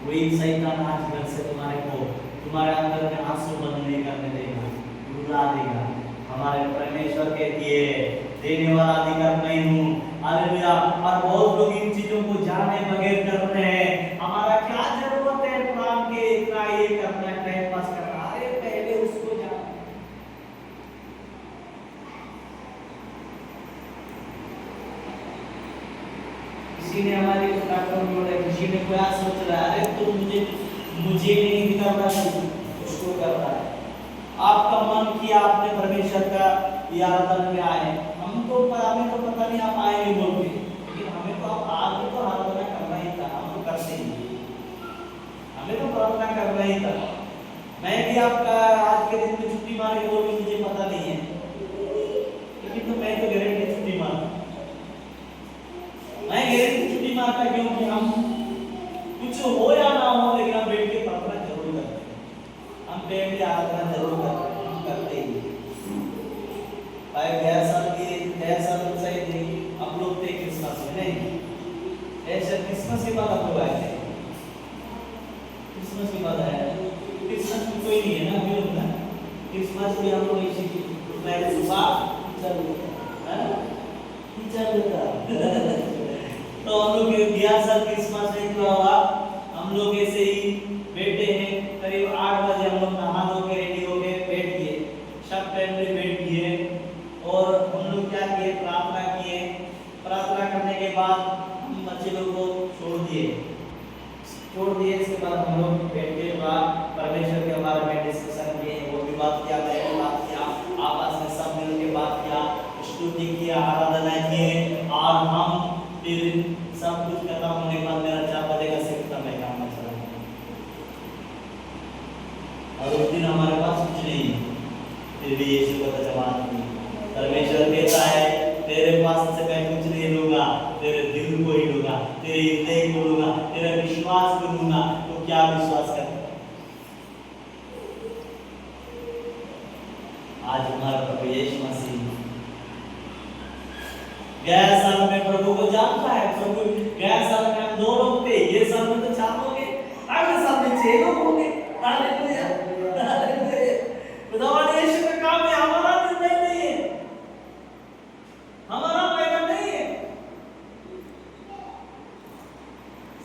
वही शैतान आज घर से तुम्हारे को तुम्हारे अंदर में आंसू बंद नहीं करने देगा, रुला देगा। हमारे परमेश्वर कहती है देने वाला अधिकार मैं हूँ। हालेलुया। और बहुत लोग इन चीजों को जाने बगैर कर रहे हैं। हमारा क्या जरूरत है प्राण के इतना ये करना है, टाइम पास करना? अरे पहले उसको जान। किसी ने हमारे डॉक्टर बोला, किसी ने क्या सोच रहा है, अरे तो मुझे नहीं करना चाहिए, उसको करना है। आपका मन किया, आपने परमेश्वर का आराधना में आए, हमें तो पता नहीं आप आएंगे बोल के, लेकिन हमें तो आप आगे तो आराधना करना ही था, हम तो करते ही, हमें तो प्रार्थना करना ही था। मैं भी आपका आज के दिन में छुट्टी मारे बोल के मुझे पता नहीं है, लेकिन तो मैं तो गारंटी छुट्टी मारता, मैं गारंटी छुट्टी मारता, क्योंकि हम कुछ हो या ना हो, लेकिन हम बैठ के प्रार्थना जरूर करते हैं, हम बैठ के आराधना जरूर करते ही। गया साल सही नहीं, हम लोग थे क्रिसमस में नहीं, ऐसे क्रिसमस के बाद हम लोग आए थे, क्रिसमस के बाद आया। क्रिसमस में कोई नहीं है ना, अभी होता है क्रिसमस में हम लोग इसी पहले सुबह तो हम लोग गया साल क्रिसमस में क्या हुआ, हम लोग ऐसे ही बैठे हैं, करीब 8 बजे हम लोग नहा धो के रेडी हो गए, बैठ गए, सब फैमिली बैठ गए, और हम लोग क्या किए, प्रार्थना किए। प्रार्थना करने के बाद हम बच्चे लोग को छोड़ दिए। इसके बाद हम लोग बैठ के परमेश्वर के बारे में डिस्कशन किए, वो भी बात किया, मैं भी बात किया, आपस में सब मिल के बात किया, स्तुति किया, आराधना किए, और हम फिर सब कुछ खत्म होने के बाद मेरा 4 बजे का शिफ्ट था, मैं काम में चला गया। और उस दिन हमारे पास कुछ नहीं है, फिर भी यीशु का धन्यवाद किया। परमेश्वर कहता है तेरे पास से मैं कुछ नहीं लूंगा, तेरे दिल को ही लूंगा, तेरे हृदय को लूंगा, तेरा विश्वास को लूंगा। तो क्या विश्वास कर? आज हमारा प्रभु यीशु मसीह गया साल में प्रभु को जानता है। प्रभु गया साल में हम 2 लोग थे, ये साल में तो 4 लोग हैं, अगले साल में 6 लोग होंगे। Hallelujah, hallelujah. खुदावंद यीशु का काम है, हमारा निर्णय नहीं है, हमारा पैदा नहीं है,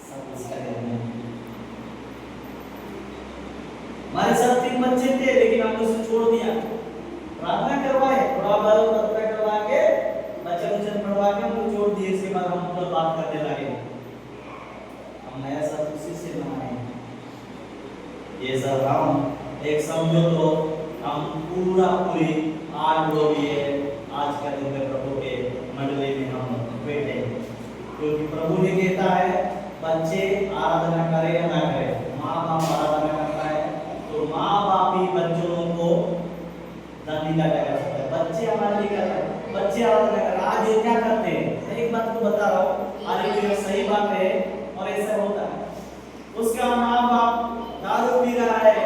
सब उसका निर्णय है। हमारे साथ 3 बच्चे थे, लेकिन हमने उसे छोड़ दिया। प्रार्थना करवाए, थोड़ा बार प्रार्थना करवा के वचन पढ़वा के हम छोड़ दिए। इसके बाद हम लोग बात करने लगे, हम नया साल उसी से मनाएंगे। ये सब हम एक समझो तो हम पूरी 8 लोग ये आज का दिन में प्रभु के मंडली में हम बैठे हैं। क्योंकि प्रभु ने कहता है बच्चे आराधना करें या ना करें, माँ बाप आराधना करता है तो माँ बाप ही बच्चों को दंडिका कर सकते हैं। बच्चे हमारे लिए कर रहे हैं, बच्चे आराधना कर रहे हैं। आज ये क्या करते हैं, मैं एक बात को बता रहा हूँ, आज ये सही बात है और ऐसा होता है। उसका माँ बाप दारू पी रहा है,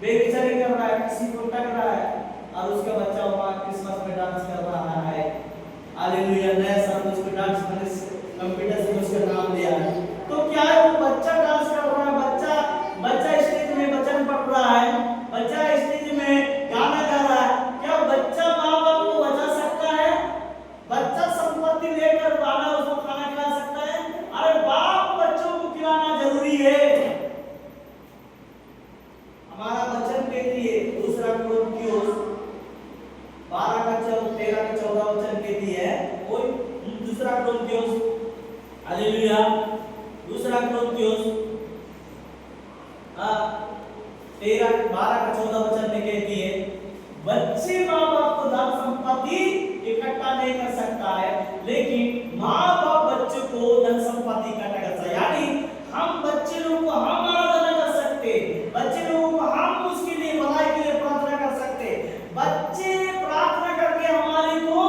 बेविचारी कर रहा है, किसी को टक रहा है और उसका बच्चा वहां क्रिसमस में डांस कर रहा है। हालेलुया, नया साल उसको डांस कंप्यूटर से उसका नाम दिया है। तो क्या है, वो बच्चा डांस कर रहा है, बच्चा स्टेज में वचन पढ़ रहा है, बच्चा स्टेज में गाना गा रहा है। क्या बच्चा माँ बाप को बचा सकता है? बच्चा संपत्ति लेकर गाना उसको खाना खिला सकता है? अरे बाप बच्चों को खिलाना जरूरी है। हमारा वचन कहती है दूसरा कोरिन्थियोस 12:13-14 वचन कहती है, वो दूसरा कोरिन्थियोस, हालेलुया, दूसरा कोरिन्थियोस 12:14 वचन में कहती है बच्चे माँ बाप को धन संपत्ति इकट्ठा नहीं कर सकता है, लेकिन माँ बाप बच्चे को धन संपत्ति इकट्ठा कर सकता है। यानी हम बच्चे लोगों को हम आराधना कर सकते, बच्चे लोगों को हम उसके लिए भलाई के लिए प्रार्थना कर सकते। बच्चे प्रार्थना करके हमारे को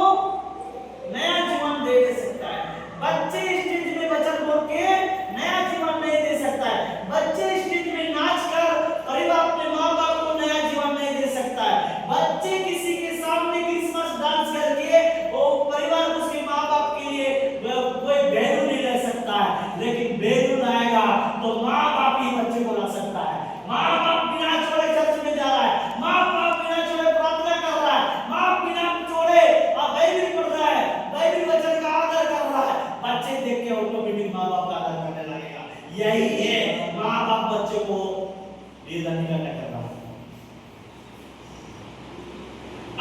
नया जीवन दे सकता है। बच्चे स्टेज में वचन बोल के नया जीवन नहीं दे सकता है। बच्चे स्टेज में नाच कर परिवार अपने माँ बाप को नया जीवन नहीं दे सकता है। बच्चे किसी के सामने क्रिसमस डांस करके वो परिवार उसके माँ बाप के लिए कोई बैलून नहीं ले सकता है, लेकिन बैलून आएगा तो माँ बाप ही बच्चे को ला सकता है। माँ बाप बिना छोड़े चर्च में जा रहा है, माँ बाप बिना छोड़े प्रार्थना कर रहा है, माँ बिना छोड़े बाइबल पढ़ रहा है, बाइबल वचन का आदर कर रहा है। बच्चे देख के ऑटोमेटिक माँ बाप का आदर करने लगेगा। यही है माँ बाप बच्चे को ये दंडिका कर रहा है।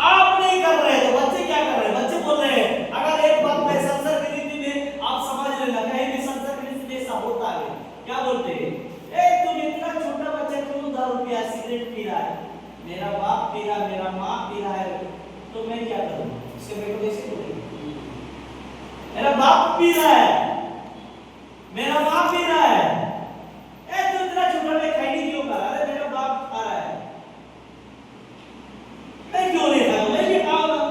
आप नहीं कर रहे तो बच्चे क्या कर रहे हैं? बच्चे बोल रहे हैं। अगर एक बात मैं संसार की रीति में आप समझ लेना, कहीं भी संसार की रीति में ऐसा होता है, क्या बोलते हैं, ए तुम इतना छोटा बच्चा क्यों दारू पिया, सिगरेट पी रहा है, मेरा बाप पी रहा है, मेरा माँ पी रहा है, तो मैं क्या करूं? इसके बेटे को ऐसे बोलेंगे, मेरा बाप पी रहा है, मेरा माँ पी रहा है, ए तू इतना छोटा में खैनी क्यों कर रहा है? मेरा बाप खा रहा है, मैं क्यों नहीं खाऊं? मैं भी खाऊंगा।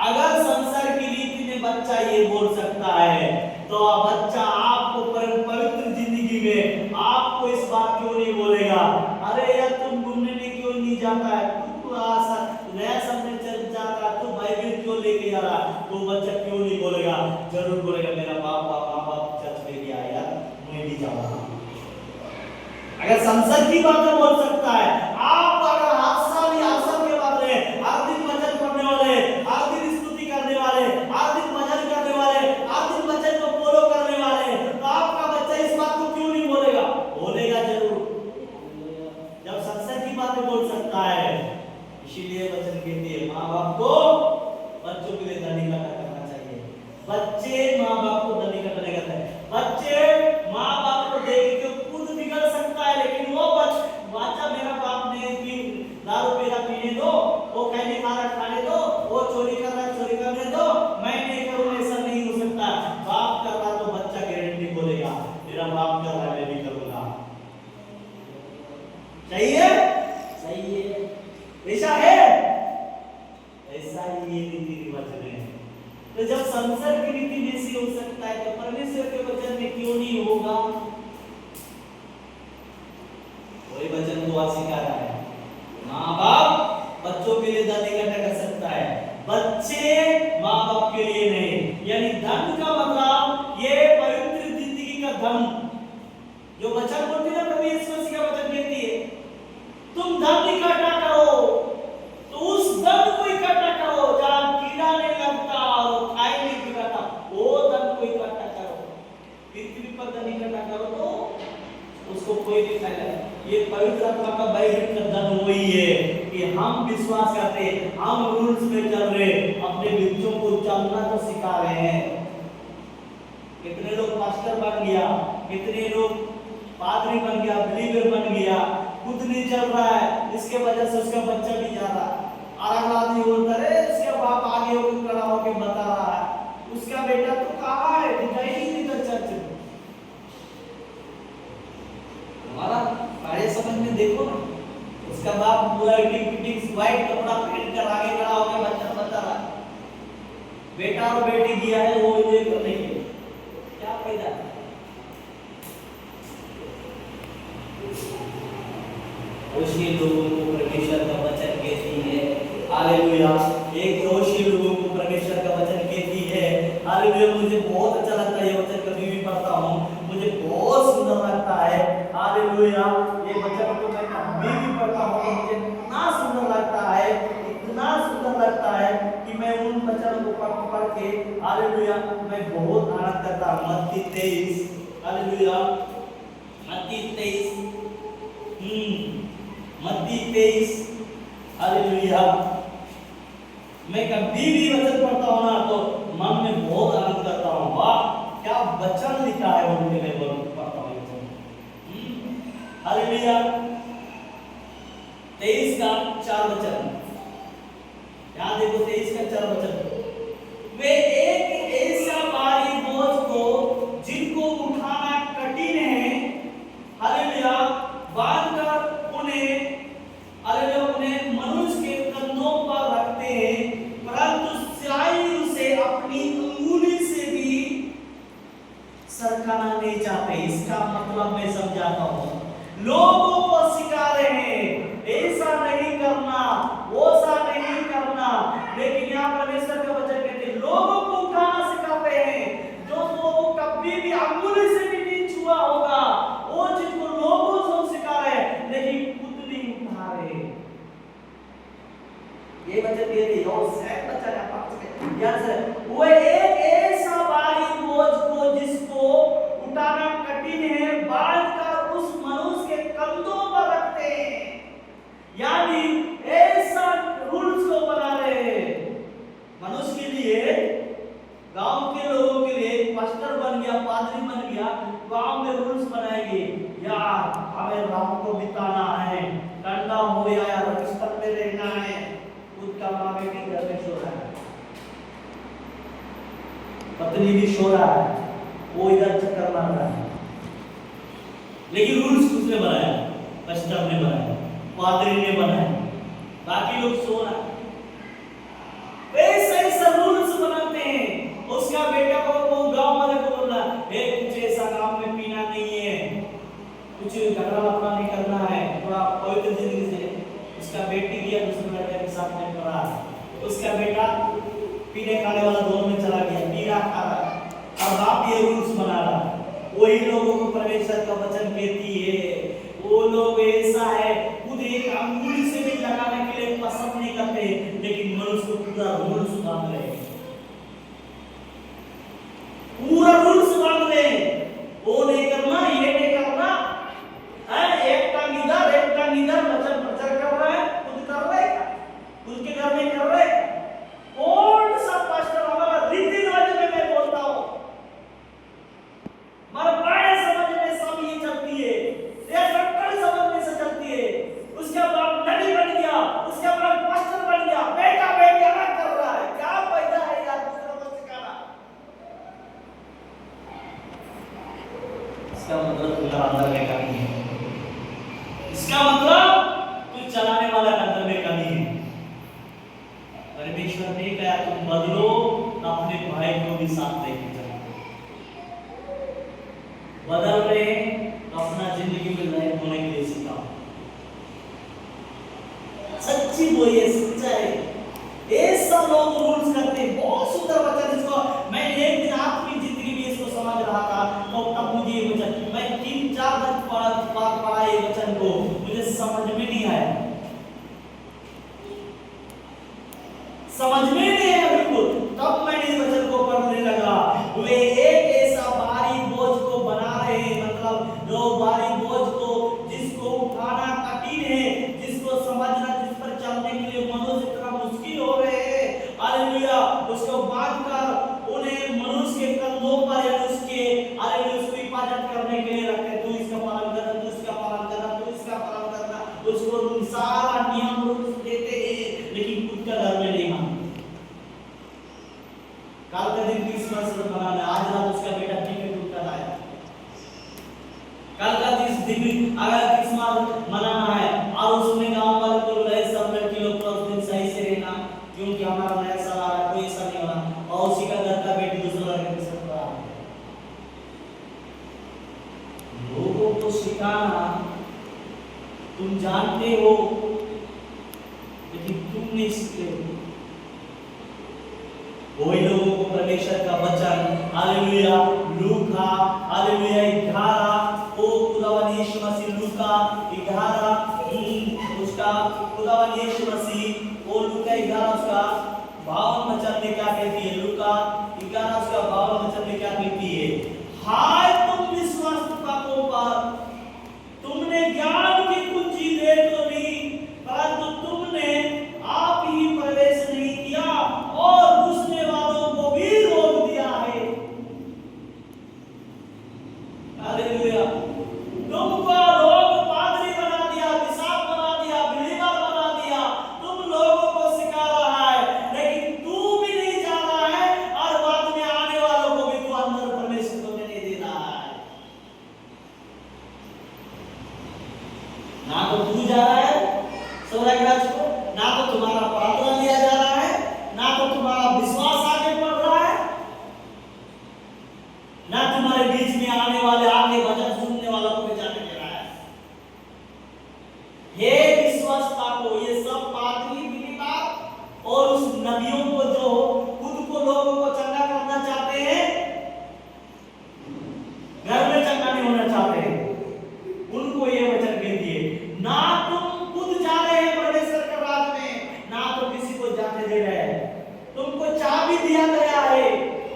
अगर संसार की रीति में बच्चा ये बोल सकता है तो बच्चा आपको पवित्र जिंदगी में आपको इस बात क्यों नहीं बोलेगा? अरे यार तुम घूमने में क्यों नहीं जाता है, तू नया समय चल जाता है, तू बाइबल क्यों लेके जा रहा है? तो बच्चा क्यों नहीं बोलेगा? जरूर बोलेगा, मेरा माँ बाप चर्च में गया यार, मैं भी जाऊंगा। अगर संसद की बातें बोल सकता है, आप अगर हर साल के बाद रहे, हर दिन वचन पढ़ने वाले, हर दिन स्तुति करने वाले, हर दिन भजन करने वाले, हर दिन वचन को फॉलो करने वाले, तो आपका बच्चा इस बात को क्यों नहीं बोलेगा? बोलेगा जरूर, जब संसद की बातें बोल सकता है। इसीलिए वचन कहती है माँ बाप को बच्चों के लिए दंडिका करना चाहिए। बच्चे माँ बाप को दंडिका करने का है। बच्चे माँ बाप को देख के खुद बिगड़ सकता है, लेकिन वो बच्चा मेरा बाप ने कि दारू पी रहा पीने दो, वो खैनी खा रहा खाने दो, वो चोरी कर रहा चोरी करने दो, मैं नहीं करूँ, ऐसा नहीं हो सकता। बाप कर रहा तो बच्चा गारंटी बोलेगा, मेरा बाप कर रहा है मैं भी करूँगा। सही है? सही है, ऐसा है, ऐसा ही ये रीति रिवाज है। तो जब संसार की रीति में से हो सकता है तो परमेश्वर के वचन में क्यों नहीं होगा? कोई वचन तो सिखा रहा है, माँ बाप बच्चों के लिए धन इकट्ठा कर सकता है, बच्चे माँ बाप के लिए नहीं। यानी धन का मतलब ये पवित्र जिंदगी का धन, जो वचन बोलती है प्रभु यीशु मसीह का वचन कहती है, तुम धन इकट्ठा करो तो उस धन को इकट्ठा करो जहां कीड़ा नहीं लगता और खाई नहीं बिगाड़ता, वो धन को इकट्ठा करो। पृथ्वी पर धन इकट्ठा करो तो उसको कोई नहीं खाएगा। ये पवित्र आत्मा का बाइबल का धन वही है कि हम विश्वास करते हैं, हम रूल्स में चल रहे, अपने बच्चों को चलना तो सिखा रहे हैं। कितने लोग मास्टर बन गया, कितने लोग पादरी बन गया, बिलीवर बन गया, खुद नहीं चल रहा है, इसके वजह से उसका बच्चा भी जा रहा है। और अगला आदमी बोलता है इसके बाप आगे होकर खड़ा होकर बता रहा है उसका बेटा तो कहाँ है, दिखाई नहीं देता चर्च में। हमारा बड़े समझ में देखो ना, उसका बाप पूरा व्हाइट कपड़ा पहन कर आगे खड़ा होकर बच्चा बता रहा है, बेटा और बेटी दिया है वो ये करने के लिए, क्या फायदा। रोशी लोगों को परमेश्वर का वचन कहती है, हालेलुया। एक रोशी लोगों को परमेश्वर का वचन कहती है, हालेलुया। मुझे बहुत अच्छा लगता है ये वचन, कभी भी पढ़ता हूँ मुझे बहुत सुंदर लगता है, हालेलुया। ये वचन को मैं कभी भी पढ़ता हूँ तो मुझे इतना सुंदर लगता है, इतना सुंदर लगता है कि मैं उन वचनों को पढ़ के, हालेलुया, मैं बहुत आनंद करता हूँ। मत्ती 23, हालेलुया, मत्ती 23, मत्ती 23, हालेलुया। मैं कभी भी वचन पढ़ता हूँ ना तो मन में बहुत आनंद करता हूँ, वाह क्या वचन लिखा है बोल के मैं पढ़ता हूँ वचन, हालेलुया। 23 का 4 वचन, यहाँ देखो 23 का 4 वचन, वे एक ऐसा भारी बोझ को जिनको उठाना कठिन है, हालेलुया, बांधकर उन्हें, हालेलुया, उन्हें मनुष्य के कंधों पर रखते हैं, परंतु सिलाई उसे अपनी अंगुली से भी सरकाना नहीं चाहते। इसका मतलब मैं समझाता हूँ, लोगों को सिखा रहे हैं ऐसा नहीं करना, वैसा नहीं करना, लेकिन यहाँ परमेश्वर का वचन कहते हैं लोगों को उठाना सिखाते हैं, जो लोग कभी भी अंगुली से भी नहीं छुआ होगा, वो जिनको लोगों से सिखा रहे हैं लेकिन खुद नहीं उठा रहे। ये वचन कह रही है और सेट वचन है पास याद से, वो एक ऐसा भारी बोझ को जिसको उठाना कठिन है बांधकर उस मनुष्य के कंधों पर रखते हैं, यानी ऐसा रूल्स को बना रहे हैं मनुष्य के लिए, गांव के लोगों के लिए। पास्टर बन गया, पादरी बन गया, गांव में रूल्स बनाएंगे, यार हमें रात को बिताना है, ठंडा हो या रजिस्टर पे रहना है, खुद का माँ बेटी घर में सो रहा है, पत्नी भी सो रहा है, वो इधर चक्कर मार रहा है, लेकिन रूल्स किसने बनाया? पास्टर ने बनाया, पादरी ने बनाया, बाकी लोग सो रहा है। ऐसा रूल्स बनाते हैं, उसका बेटा को वो गांव वाले को बोलना है कुछ ऐसा गांव में पीना नहीं है, कुछ झगड़ा वगड़ा नहीं करना है, थोड़ा पवित्र जिंदगी से। उसका बेटी गया दूसरे लड़के के साथ में पड़ा, उसका बेटा पीने खाने वाला दौर में चला गया, पी रहा खा रहा, और बाप ये रूल्स बना रहा। वही लोगों को परमेश्वर का वचन कहती है, वो लोग ऐसा है खुद एक अंगुली से भी लगाने के लिए पसंद नहीं करते, लेकिन मनुष्य को पूरा रूल्स बांध रहे हैं, पूरा रूल्स बांध रहे हैं, वो नहीं करना, ये नहीं करना है, एक का निधर वचन प्रचार कर रहा है, खुद कर रहा है, खुद के घर में कर रहा है। कौन सा पास्टर हमारा रीति रिवाज में मैं बोलता हूँ, हमारे बड़े समझ में सब ये चलती है, ये डॉक्टर समझ में से चलती है, उसका बाप नबी बन गया, उसका बाप पास्टर बन गया, बेटा बेटी अलग कर रहा है, क्या फायदा है यार दूसरों को सिखाना। इसका मतलब तुम्हारा अंदर में कमी है, इसका मतलब तू चलाने वाला का अंदर में कमी है। परमेश्वर ने कहा तुम बदलो तो अपने भाई को भी साथ लेके चलो, बदल रहे तो अपना जिंदगी में लायक होने के लिए सिखाओ। सच्ची बोलिए, सच्चाई। ऐसा लोग रूल्स करते हैं, बहुत सुंदर वचन, इसको मैं एक दिन अपनी जिंदगी में इसको समझ रहा था, तो तब मुझे ये वचन, मैं 3-4 दिन पढ़ा ये वचन को, मुझे समझ में नहीं आया, समझ में नहीं आया बिल्कुल। तब मैंने इस वचन को पढ़ने लगा, वे एक ऐसा भारी बोझ को बना रहे हैं, मतलब जो भारी बोझ को जिसको उठाना कठिन है, जिसको समझना, जिस पर चलने के लिए मनुष्य इतना मुश्किल हो रहे हैं, हालेलुया, उसको बांधकर उन्हें मनुष्य के कंधों पर या उसके, हालेलुया, उसको हिफाजत करने के लिए रखते। तू इसका पालन अगर क्रिसमस मनाना है और उसमें गांव वाले को रहे सब लड़की लोग तो उस दिन सही से रहना, क्योंकि हमारा नया साल आ रहा है, कोई ऐसा नहीं होना और उसी का घर का बेटी दूसरा लड़के के साथ रहा। लोगों को सिखाना तुम जानते हो लेकिन तुम नहीं सीखते हो। वही लोगों को परमेश्वर का वचन हालेलुया लूका हालेलुया 11 ओ खुदावन यीशु मसीह लूका 11 उसका खुदावन यीशु मसीह ओ लूका 11 उसका 52 वचन में क्या कहती है? लूका 11 उसका 52 वचन में क्या कहती है? हाय तुम विश्वासघातकों पर, तुमने ज्ञान की कुंजी दे तो ली परंतु तुमने आप ही प्रवेश नहीं किया और घुसने वालों को भी रोक दिया है। हालेलुया। तुमको लोग पादरी बना दिया, बिशप बना दिया, बिलीवर बना दिया, तुम लोगों को सिखा रहा है लेकिन तू भी नहीं जा रहा है और बाद में आने वालों को भी तू अंदर परमेश्वर को नहीं दे रहा है। ना तो तू जा रहा है स्वर्गराज को, ना तो तुम्हारा प्रार्थना लिया जा रहा है, ना तो तुम्हारा विश्वास आगे बढ़ रहा है, ना तुम्हारे बीच में आने वाले आगे वचन सुनने वालों को भी जाने दे रहा है। हे विश्वासता को ये सब पादरी बिलीवर और उस नबियों को जो खुद को लोगों को चंगा करना चाहते हैं, घर में चंगा नहीं होना चाहते हैं, उनको ये वचन कह दिए ना तुम खुद जा रहे हैं परमेश्वर के राज में, ना तो किसी को जाने दे रहे हैं। तुमको चाबी दिया गया है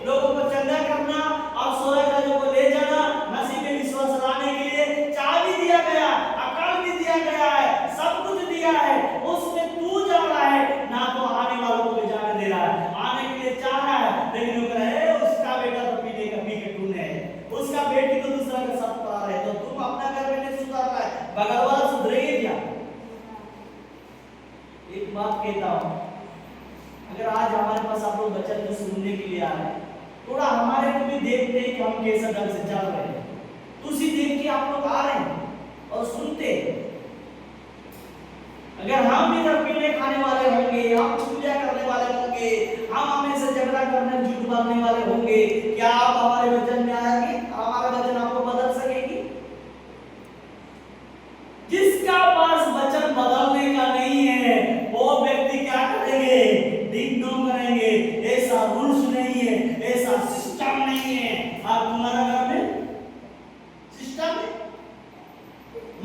लोगों को चंगा करना और स्वर्गराज्य को ले जाना, मसीह में विश्वास लाने के लिए चाबी दिया गया, अकल भी दिया गया है, सब कुछ दिया है, उसमें तू जा रहा है ना तो आने वालों को भी जाने दे रहा है। आने के लिए चाह रहा है लेकिन वो कह रहा है उसका बेटा तो पीने का पी के तूने है, उसका बेटी तो दूसरा के साथ पड़ा रहे, तो तुम अपना घर में नहीं सुधार रहा है, बगल वाला सुधरेगा क्या? एक बात कहता हूं, अगर आज हमारे पास आप लोग वचन को सुनने के लिए आ रहे हैं, थोड़ा हमारे को भी देखते हैं कि हम कैसा ढंग से चल रहे हैं, तो उसी देख के आप लोग आ रहे हैं और सुनते। अगर हम इधर पीने खाने वाले होंगे, हम चुगलियां करने वाले होंगे, हम हमेशा झगड़ा करने झूठ बोलने वाले होंगे, क्या आप हमारे वचन में आएंगे? हमारा वचन आपको बदल सकेगी? जिसका पास वचन बदलने का नहीं है वो व्यक्ति क्या करेंगे? डिंग डोंग करेंगे, ऐसा रूल्स नहीं है, ऐसा सिस्टम नहीं है। और तुम्हारा घर में सिस्टम है,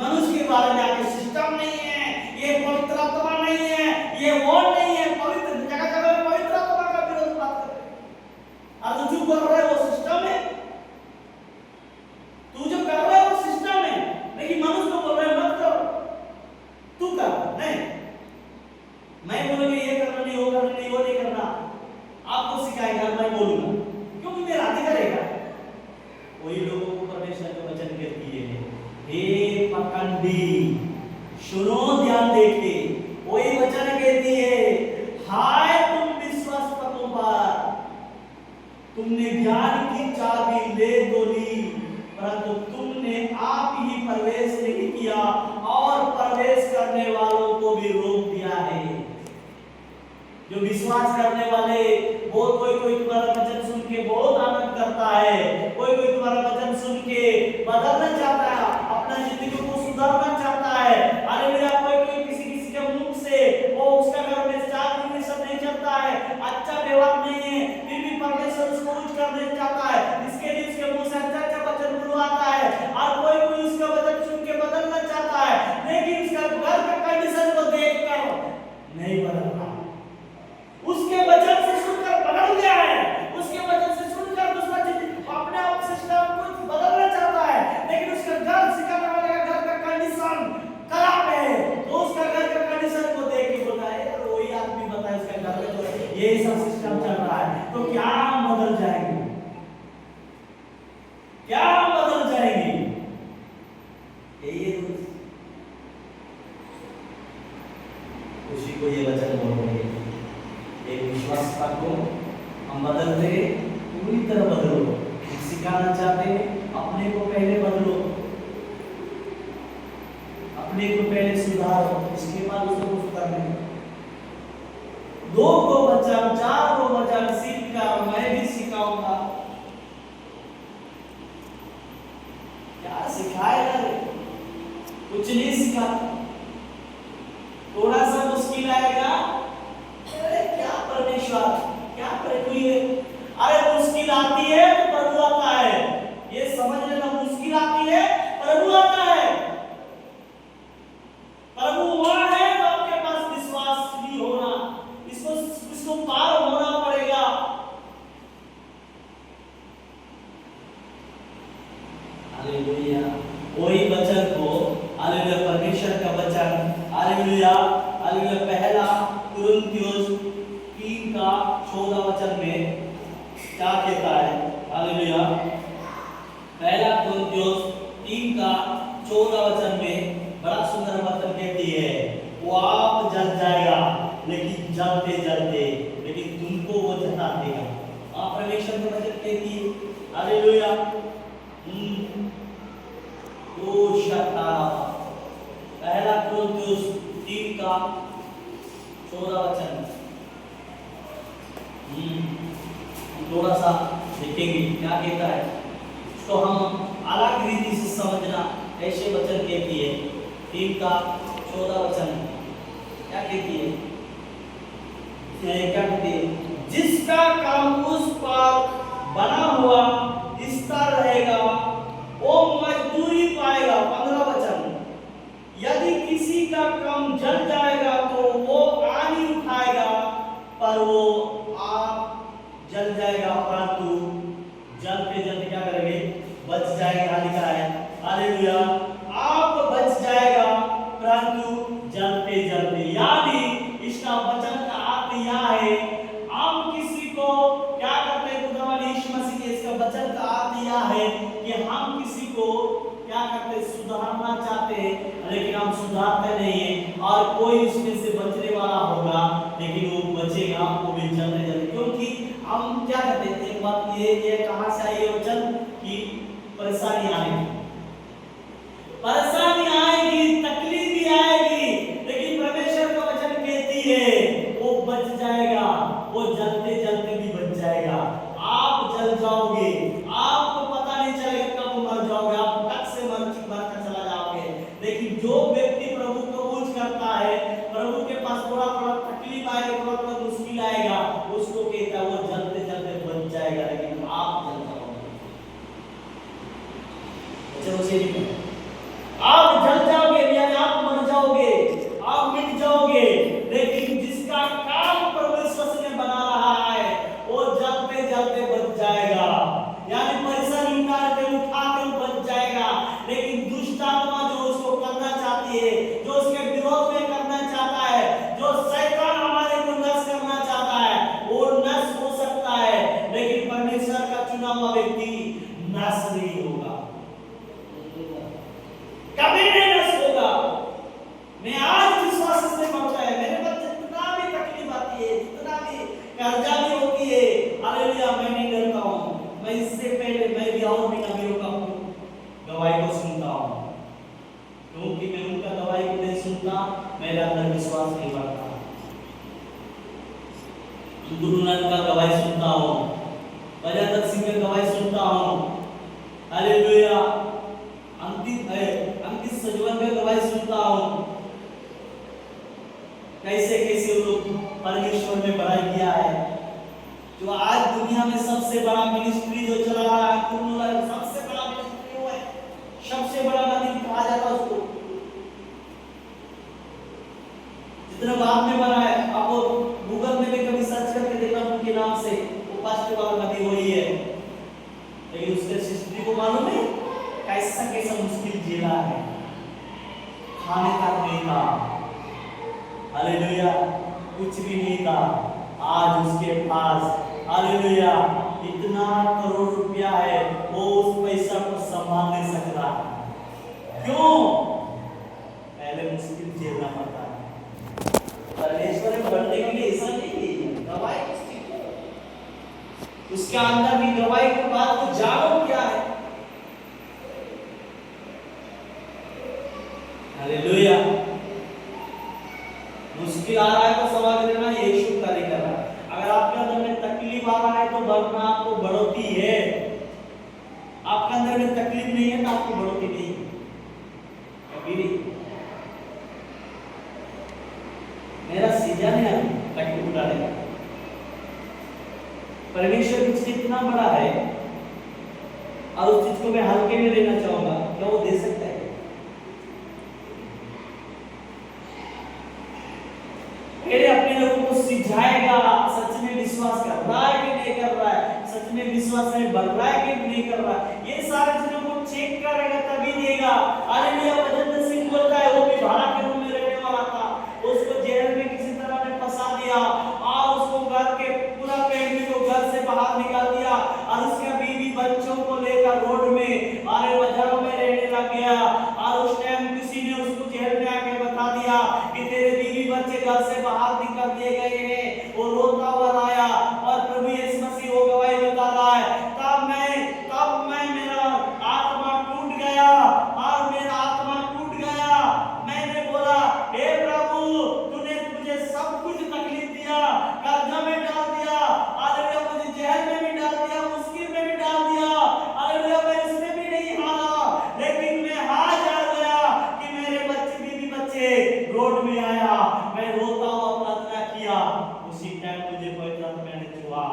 मनुष्य के बारे में आके सिस्टम नहीं है, ये पवित्र आत्मा नहीं है, ये वो नहीं है, पवित्र जगह जगह पवित्र आत्मा का विरोध बात कर रहे हैं। और तू जो कर रहा है वो सिस्टम है, तू जो कर रहा है वो सिस्टम है, लेकिन मनुष्य को बोल रहे मत करो, तू कर नहीं, मैं बोलूंगा ये करना नहीं, वो करना नहीं, वो नहीं करना, आपको सिखाएगा, मैं बोलूंगा क्योंकि मेरा अधिकार है। वही लोगों को परमेश्वर का वचन कहती है, हे पकंडी सुनो ध्यान देके, वही वचन कहती है हाय तुम विश्वासघातकों पर, तुमने ज्ञान की चाबी ले तो ली परंतु तुमने आप ही प्रवेश नहीं किया और प्रवेश करने वालों को भी रोक दिया है। जो विश्वास करने वाले वो कोई तुम्हारा वचन सुन के बहुत आनंद करता है, कोई तुम्हारा वचन सुन के बदलना चाहता है, अपना जिंदगी को सुधारना चाहता है। हालेलुया। कोई किसी के मुख से वो उसका घर में चार दिन सब नहीं चलता है, अच्छा व्यवहार नहीं है, फिर भी परमेश्वर उसको उच्च करना चाहता है, इसके लिए उसके मुंह से अच्छा वचन बुलवाता है। और कोई उसका वचन सुन के बदलना चाहता है, लेकिन उसका घर का कंडीशन को देखकर नहीं बदलता, उसके वचन से सुनकर बदल गया है, उसके वचन से सुनकर दूसरा अपने आप सिस्टम को बदलना चाहता है, लेकिन उसका घर सिखाने वाले का घर का कंडीशन खराब है, तो उसका घर का कंडीशन को देख के बोलता है यार वही आदमी बताए उसका घर में तो ये सब सिस्टम चल रहा है, तो क्या हम बदल जाएंगे? क्या हम बदल जाएंगे? ये उसी को ये वचन बोल रहे हैं, एक विश्वासता को हम बदलते पूरी तरह बदलो, सिखाना चाहते अपने को पहले बदलो। अपने को पहले सुधारो, इसके बाद उसको सुधारने। 2 को वचन, 4 को वचन सीखकर मैं भी सिखाऊंगा। क्या सिखाएगा रे? कुछ नहीं सिखाता। थोड़ा सा मुश्किल आएगा, अरे क्या परमेश्वर, क्या प्रभु ये, अरे मुश्किल आती है तो प्रभु आता है, ये समझ लेना। मुश्किल आती है प्रभु आता है। प्रभु वहां है तो आपके पास विश्वास नहीं होना, इसको पार होना पड़ेगा। हालेलुया। वही वचन को, हालेलुया, परमेश्वर का वचन, हालेलुया, हालेलुया, पहला कुरिन्थियोस 3:14 में क्या कहता है? हालेलुया, पहला कुरिन्थियोस 3:14 में बड़ा सुंदर वचन कहती है, वो आप जल जाएगा लेकिन जलते जलते, लेकिन तुमको वो जता देगा। आप परमेश्वर का वचन कहती है। हालेलुया। ओ शतारा, पहला कुरिन्थियोस 3:14। थोड़ा सा देखेंगे क्या कहता है, तो हम अलग रीति से समझना। ऐसे वचन कहती है 3:14 क्या कहती है? क्या कहती है? जिसका काम उस पर बना हुआ स्तर रहेगा वो मजदूरी पाएगा। 15 यदि किसी का काम जल जाएगा तो वो आनी उठाएगा, पर वो आप जल जाएगा, परंतु जलते जलते क्या करेंगे? बच जाएगा। लिखा है, हालेलुया, आप बच जाएगा परंतु जलते जलते। यानी इसका वचन का अर्थ यह है, हम किसी को क्या करते हैं? खुदावंद यीशु मसीह के इसका वचन का अर्थ यह है कि हम किसी को क्या करते हैं? सुधारना चाहते हैं, लेकिन हम सुधारते नहीं हैं, और कोई उसमें से बचने वाला होगा लेकिन वो बचेगा, वो भी जलते जलते। क्योंकि हम क्या करते हैं? एक बात ये कहां से आई है वचन की? परेशानी आएगी, परेशानी आएगी, तकलीफ भी आएगी, लेकिन परमेश्वर का वचन कहती है वो बच जाएगा, वो जलते जलते भी बच जाएगा। आप जल जाओगे, आपको पता नहीं चलेगा कब मर जाओगे, आप टक से मर कर चला जाओगे। लेकिन जो व्यक्ति प्रभु को पूछ करता है, प्रभु के पास थोड़ा थोड़ा तकलीफ आएगा, थोड़ा थोड़ा मुश्किल आएगा, उसको कहता है वो जलते जलते बच जाएगा, लेकिन आप जल जाओगे। चलो से आप जल जाओगे, यानी आप मर जाओगे, आप मिट जाओगे। लेकिन जिसका काम परमेश्वर ने बना रहा है वो जलते जलते बच जाएगा, यानी परेशानी उठा के बच जाएगा। लेकिन दुष्ट आत्मा जो उसको करना चाहती है, जो उसके विरोध में करना चाहता है, जो शैतान हमारे को नष्ट करना चाहता है, वो नष्ट हो सकता है, लेकिन परमेश्वर का चुना हुआ व्यक्ति नष्ट नहीं होगा, कभी नहीं नष्ट होगा। मैं आज विश्वास से मानता है, मेरे पास जितना भी तकलीफ आती है, जितना भी कर्जा भी होती है, हालेलुया, मैं नहीं डरता हूँ। मैं इससे पहले मैं भी और भी नबियों का गवाही को सुनता हूँ, क्योंकि मैं उनका गवाही को नहीं सुनता, मेरे अंदर विश्वास नहीं बढ़ता। गुरु नानक का गवाही सुनता हूँ, बजादर सिंह का गवाही सुनता हूँ, हालेलुया, अंकित सजवन का गवाही सुनता हूँ, कैसे कैसे लोग परमेश्वर में बड़ाई किया है। जो आज दुनिया में सबसे बड़ा मिनिस्ट्री जो चला रहा है, सबसे बड़ा मिनिस्ट्री वो है, सबसे बड़ा नबी कहा जाता है उसको। जितना बाद में बना है, आप गूगल में भी कभी सर्च करके देखना उनके नाम से, वो फर्स्ट वाला नबी वही है। लेकिन उसके हिस्ट्री को मालूम है कैसा कैसा मुश्किल झेला है, खाने का नहीं था, हालेलुया, कुछ भी नहीं था। आज उसके पास, हालेलुया, इतना करोड़ रुपया है, वो उस पैसा को संभाल नहीं सकता। क्यों? पहले मुश्किल झेलना पड़ता है। परमेश्वर में बढ़ने के लिए ऐसा नहीं है, गवाही उसके अंदर भी गवाही की बात को जानो क्या है। हालेलुया। मुश्किल आ रहा है तो समझ लेना यीशु कार्य कर रहा है। अगर आपके अंदर में तकलीफ आ रहा है तो बढ़ना आपको बढ़ोतरी है। आपके अंदर में तकलीफ नहीं है तो आपको बढ़ोतरी नहीं है। कभी नहीं। मेरा सीजन है तकलीफ उठाने का। परमेश्वर की चीज इतना बड़ा है और उस चीज को मैं हल्के में लेना चाहूंगा, क्या वो दे सकता है? पहले अपने लोगों को सिखाएगा सच में विश्वास कर रहा है कि नहीं कर रहा है, सच में विश्वास में बढ़ रहा है कि नहीं कर रहा है, ये सारे चीजों को चेक करेगा तभी देगा। हालेलुया। भजन सिंह बोलता है वो भी भाड़ा के रूम में रहने वाला था, उसको जेल में किसी तरह ने फंसा दिया और उसको घर के पूरा फैमिली को घर से बाहर निकाल दिया और उसके बीवी बच्चों को लेकर रोड में और बाजारों में रहने लग गया। और उस टाइम किसी ने उसको जेल में आके बता दिया कि तेरे बीवी बच्चे घर से बाहर निकाल दिए गए हैं। वो रोता हुआ आया और प्रभु यीशु मसीह वो गवाही बता रहा है, तब मैं मेरा आत्मा टूट गया और मेरा आत्मा टूट गया। मैंने बोला हे प्रभु तूने मुझे सब कुछ तकलीफ दिया, कर्जा में डाल दिया, हालेलुया, मुझे जेल में भी डाल दिया, मुश्किल में भी डाल दिया, हालेलुया, मैं इसमें भी नहीं हारा, लेकिन मैं हार जा गया कि मेरे बच्चे बीवी बच्चे रोड में आया, मैं रोता हुआ प्रार्थना किया। उसी टाइम मुझे पवित्र आत्मा ने छुआ।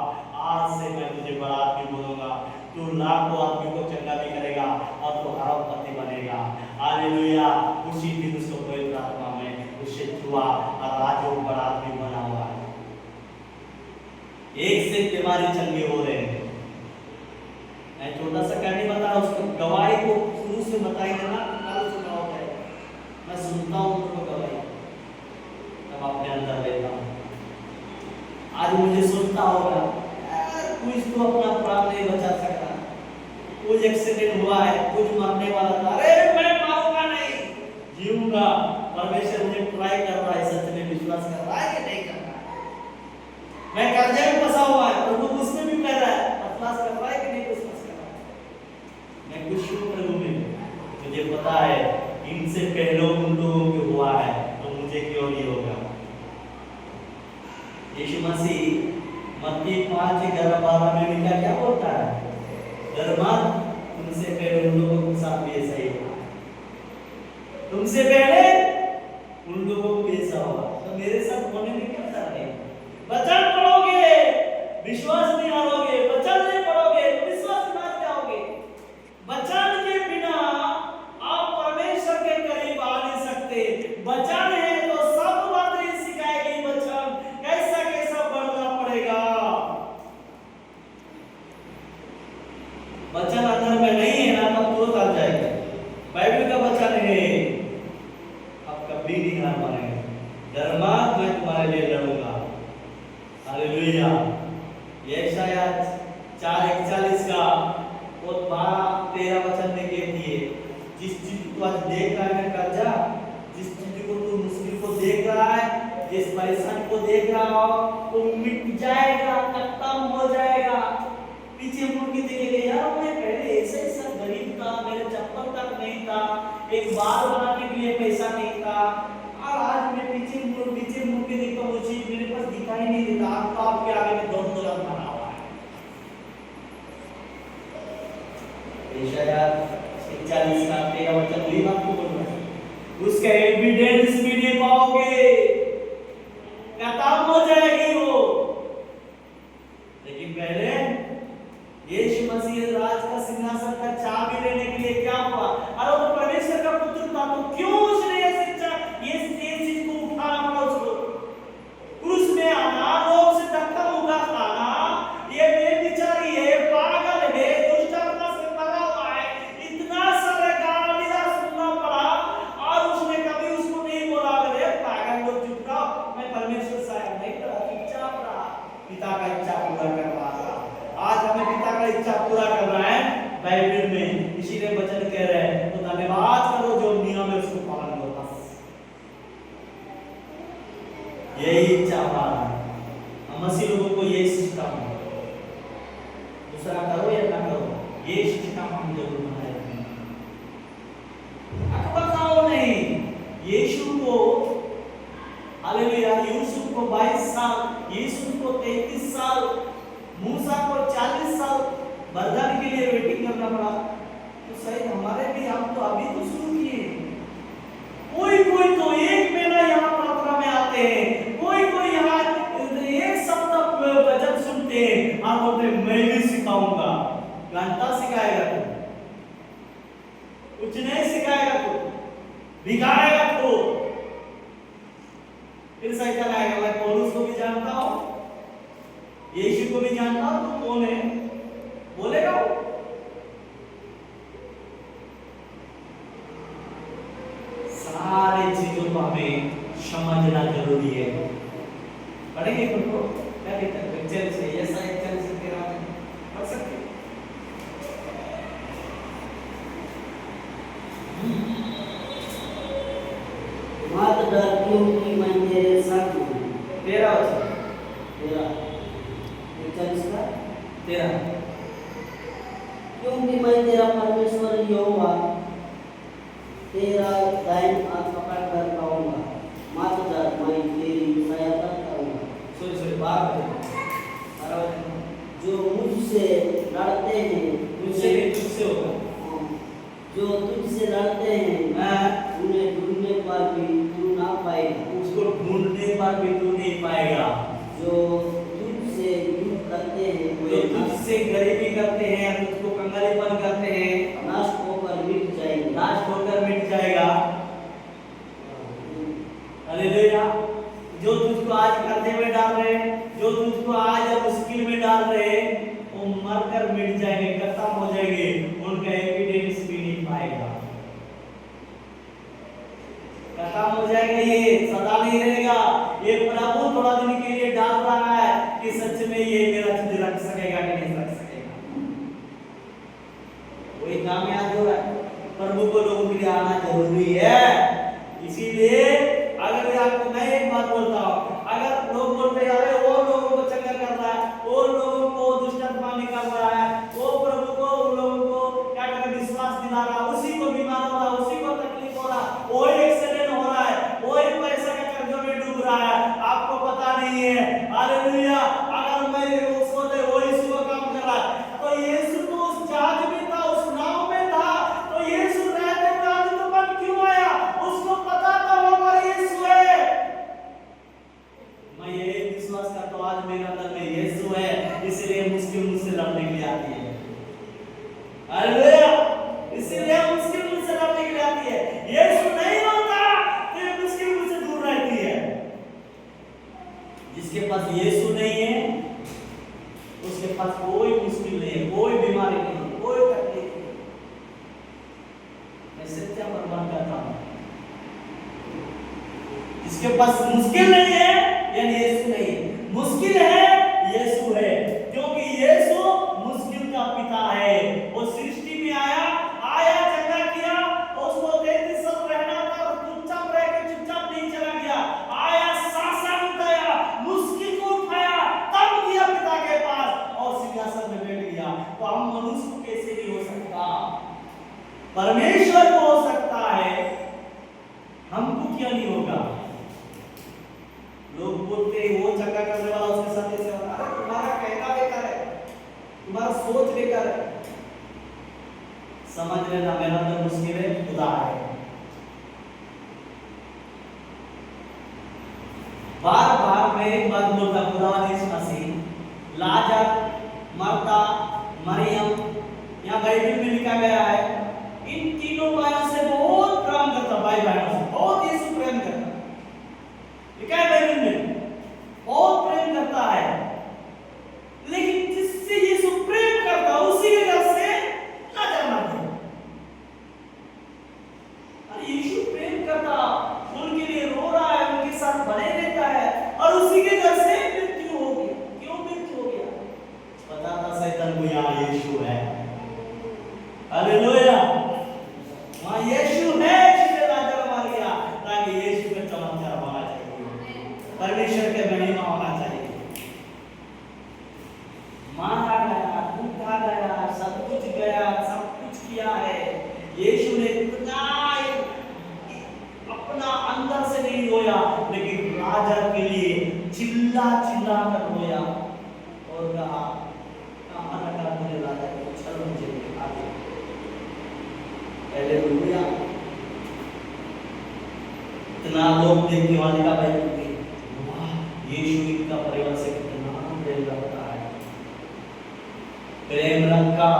आज से मैं तुझे बड़ा आदमी बोलूंगा, तू लाखों आदमी को चंगा भी करेगा और तू हरोपति बनेगा। हालेलुया। उसी दिन उसको पवित्र आत्मा में उससे छुआ और आज वो बड़ा आदमी बना हुआ है। एक से बीमारी चंगे हो रहे हैं। मैं छोटा सा कहानी बता रहा हूं, उसको गवाही को शुरू से बताई देना, कल सुना होता है। मैं सुनता हूं उनको गवाही, तब अपने अंदर लेता हूं। आज मुझे सुनता होगा कुछ तो अपना प्राण नहीं बचा सकता, कुछ एक्सीडेंट हुआ है, कुछ मरने वाला था, अरे मैं मरूंगा नहीं, जीऊंगा। परमेश्वर मुझे ट्राई कर रहा है, सच में विश्वास कर रहा है कि नहीं कर रहा है। मैं कर्जे में फंसा हुआ है, प्रभु उसमें भी कर रहा है, विश्वास कर रहा है कि नहीं विश्वास कर रहा है। मैं खुश हूं प्रभु में, मुझे पता है इनसे पहले उन लोगों को हुआ है तो मुझे क्यों नहीं होगा। यीशु मसीह मत्ती 5:11-12 में लिखा क्या बोलता है? धर्मात्म तुमसे पहले उन लोगों के साथ भी ऐसा ही हुआ, तुमसे पहले उन लोगों को ऐसा हुआ, तो मेरे साथ होने में क्या डर है? वचन पढ़ोगे विश्वास नहीं हारोगे, वचन नहीं पढ़ोगे विश्वास नहीं हार जाओगे। वचन के बिना आप परमेश्वर के करीब आ नहीं सकते। वचन है तो सब बातें सिखाएगी। वचन कैसा कैसा बढ़ना पड़ेगा। वचन अंदर में नहीं है ना तब तुरंत आ जाएगा। बाइबल का वचन है, आप कभी नहीं हार पाएंगे। धर्मात्म मैं तुम्हारे लिए लड़ूंगा। हालेलुया। यशायाह 4:41 का और 12-13 वचन में कह दिए, जिस चीज को आज देख रहा है कर्जा, जिस चीज को तू मुश्किल को देख रहा है, जिस परेशानी को देख रहा हो, वो मिट जाएगा, खत्म हो जाएगा। पीछे मुड़ के देखेंगे, यार मैं पहले ऐसा गरीब था, मेरे चप्पल तक नहीं था, एक बाल बनाने के लिए पैसा नहीं था, और आज मैं पीछे मुड़ के देखता हूँ, वो चीज मेरे पास दिखाई नहीं देता। आपको आपके आगे में $2 बना हुआ है। यशायाह 41:13 वचन वही बात को बोल रहा है। उसका एविडेंस भी नहीं पाओगे, खत्म हो जाएगी वो। लेकिन पहले यीशु मसीह राज का सिंहासन का चाबी लेने के लिए क्या हुआ? अरे वो परमेश्वर का पुत्र था, तो क्यों उसने ये चीज को उठाना पड़ा उसको? क्रूस में आना, लोग से धक्का मुक्का खाना, ये बेविचारी है, पागल है, दुष्टता से भरा हुआ है, इतना सारा गालियां सुनना पड़ा और उसने कभी उसको नहीं बोला अरे पागल लोग चुप रहो, मैं परमेश्वर से आया नहीं था, चुपचाप रहा, पिता का इच्छा पूरा कर रहा था। आज हमें पिता का इच्छा पूरा करना है बाइबल में, इसीलिए वचन कह रहे हैं तो धन्यवाद करो जो नियम है उसको पालन करो। यही इच्छा हमारा, हम मसीह लोगों को यही सिस्टम है। दूसरा करो या ना करो, ये सिस्टम हम जरूर बनाए। अकबकाओ नहीं, दिखाएगा तो फिर शैतान आएगा, मैं पौलुस को भी जानता हूं, यीशु को भी जानता हूं, तो कौन है बोलेगा वो। सारे चीजों को हमें समझना जरूरी है। पढ़ेंगे उनको क्या कहते हैं, पिक्चर से ऐसा एक चल से तेरा पढ़ सकते हैं। मत डर क्योंकि मैं तेरे साथ हूँ। 13 वचन, 13 क्योंकि मैं तेरा परमेश्वर यहोवा तेरा दाहिनी हाथ पकड़ कर कहूँगा, मत डर, मैं तेरी सहायता करूँगा। सॉरी 12 वचन, जो मुझसे लड़ते हैं, मुझसे नहीं तुझसे होगा, जो तुझसे लड़ते हैं उन्हें ढूंढने पर भी तू ना पाएगा। उसको ढूंढने पर भी तू नहीं पाएगा। जो तुझसे युद्ध करते हैं जो तुझसे गरीबी करते हैं, तुझको कंगालीपन करते हैं, नष्ट होकर मिट जाएंगे। नाश होकर मिट जाएगा। हालेलुया। जो तुझको आज कर्जे में डाल रहे हैं, जो तुझको आज मुश्किल में डाल रहे हैं, वो मरकर मिट जाएंगे, खत्म हो जाएंगे, उनका एविडेंस भी नहीं पाएगा, खत्म हो जाएगा, ये सदा नहीं रहेगा। ये प्रभु थोड़ा दिन के लिए डाल रहा है कि सच में ये मेरा चीज रख सकेगा कि नहीं रख सकेगा। वही काम याद हो रहा है, प्रभु को लोगों के लिए आना जरूरी है। इसीलिए अगर आपको मैं एक बात बोलता हूँ, अगर लोग बोलते हैं अरे वो लोगों को चंगा कर रहा है, वो लोगों को दुष्ट आत्मा निकाल रहा है, वो प्रभु को उन लोगों को क्या कर विश्वास दिला रहा, उसी को बीमार हो रहा, उसी को तकलीफ हो रहा, वो एक्सीडेंट हो रहा है, वो पैसा के कर्जों में डूब रहा है, आपको पता नहीं है। हालेलुया। अगर मैं वो सोचे वो यीशु का काम कर रहा है, तो यीशु तो उस जहाज में था, उस नाव में था, तो यीशु रहते हुए आज तो बन क्यों आया? उसको पता था वो हमारा यीशु है। मैं ये विश्वास करता हूँ आज मेरे अंदर में यीशु है, इसलिए मुश्किल मुझसे लड़ने के लिए आती है। हालेलुया। इसलिए मुश्किल मुझसे लड़ने के लिए आती है। यीशु नहीं होता तो ये मुश्किल मुझसे दूर रहती है। जिसके पास यीशु नहीं है उसके पास कोई मुश्किल नहीं है, कोई बीमारी नहीं है, कोई तकलीफ नहीं। मैं सच्चा प्रमाण करता हूं, जिसके पास मुश्किल नहीं है यानी यीशु नहीं है, मुश्किल है यीशु है, क्योंकि यीशु मुश्किल का पिता है। वो सृष्टि में आया जगह किया, उसको 33 साल रहना था, चुपचाप रह के चुपचाप नहीं चला गया, आया शासन उठाया, मुश्किल को उठाया, तब गया पिता के पास और सिंहासन में बैठ गया। तो हम मनुष्य को कैसे नहीं हो सकता, परमेश्वर को हो सकता है, हमको क्यों नहीं होगा? लोग बोलते हैं वो चंगा करने वाला उसके साथ ऐसे हो रहा है, तुम्हारा कहना बेकार है, तुम्हारा सोच बेकार है। समझ लेना मेरा तो मुश्किल है, खुदा है। बार बार मैं एक बात बोलता, खुदा ने मसीह लाजर, मरता, मरियम, यहाँ बाइबल में लिखा गया है, इन तीनों भाइयों से बहुत प्रेम करता, भाई बहनों से बहुत यीशु प्रेम करता, लिखा है बाइबल में, बहुत प्रेम करता है। लेकिन जिससे यीशु प्रेम करता उसी के घर से लाजर मर गया। अरे यीशु प्रेम करता, उनके लिए रो रहा है, उनके साथ बने रहता है, और उसी के घर से मृत्यु हो गई। क्यों मृत्यु हो गया? पता था शैतान को यहाँ यीशु है। हालेलुया। वहाँ यीशु है, इसलिए लाजर मर गया, ताकि यीशु का चमत्कार होना चाहिए, परमेश्वर के महिमा होना चाहिए। मारा गया, टूटा गया, सब कुछ गया, सब कुछ किया है। यीशु ने इतना अपना अंदर से नहीं रोया, लेकिन लाजर के लिए चिल्ला चिल्ला कर रोया और कहा, कहाँ लगा मेरे लाजर को, चलो मुझे दिखा दो। हालेलुया। इतना लोग देखने वाले का भाई, वाह यीशु इनका परिवार से कितना प्रेम रखता है, प्रेम रखा।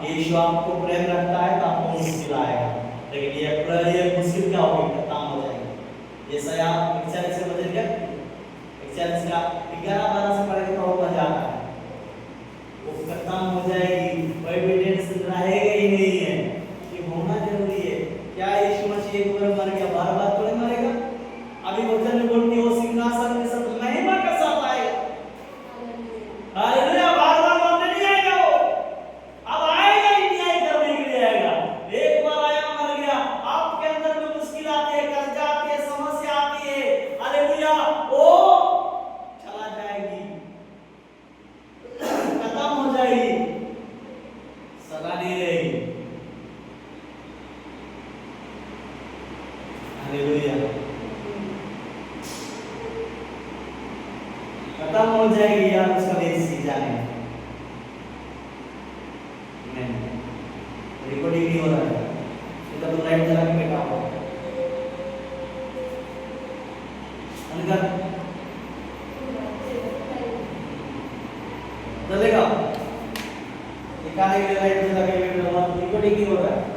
यीशु आपको प्रेम रखता है तो आपको मुश्किल आएगा, लेकिन ये मुश्किल क्या होगी? 11-12 से पढ़ेगा तो और मजा आता है। वो खत्म हो जाएगी, कोई भी टेंशन रहेगा ही नहीं है। ये होना जरूरी है। क्या यीशु मसीह एक बार मर गया, बार-बार थोड़ी मरेगा। अभी वचन में बोलती है वो सिंहासन के साथ महिमा के साथ आएगा। हालेलुया, बार-बार लौटने नहीं आएगा वो। अब आएगा ही न्याय करने के लिए आएगा। एक बार आया, मर गया, आपके अंदर में मुश्किल आती है, कर्जा आती है, समस्या आती है, हालेलुया, वो चला जाएगी, खत्म हो जाएगी, सदा नहीं रहेगी। हालेलुया, खत्म हो जाएगी यार, उसका देश सी जाने। रिकॉर्डिंग नहीं हो रहा है, सीधा तो लाइट जला के बैठा हुआ है। अंदर चलेगा, दिखाने के लिए लाइट जला के बैठा हुआ, रिकॉर्डिंग नहीं हो रहा है।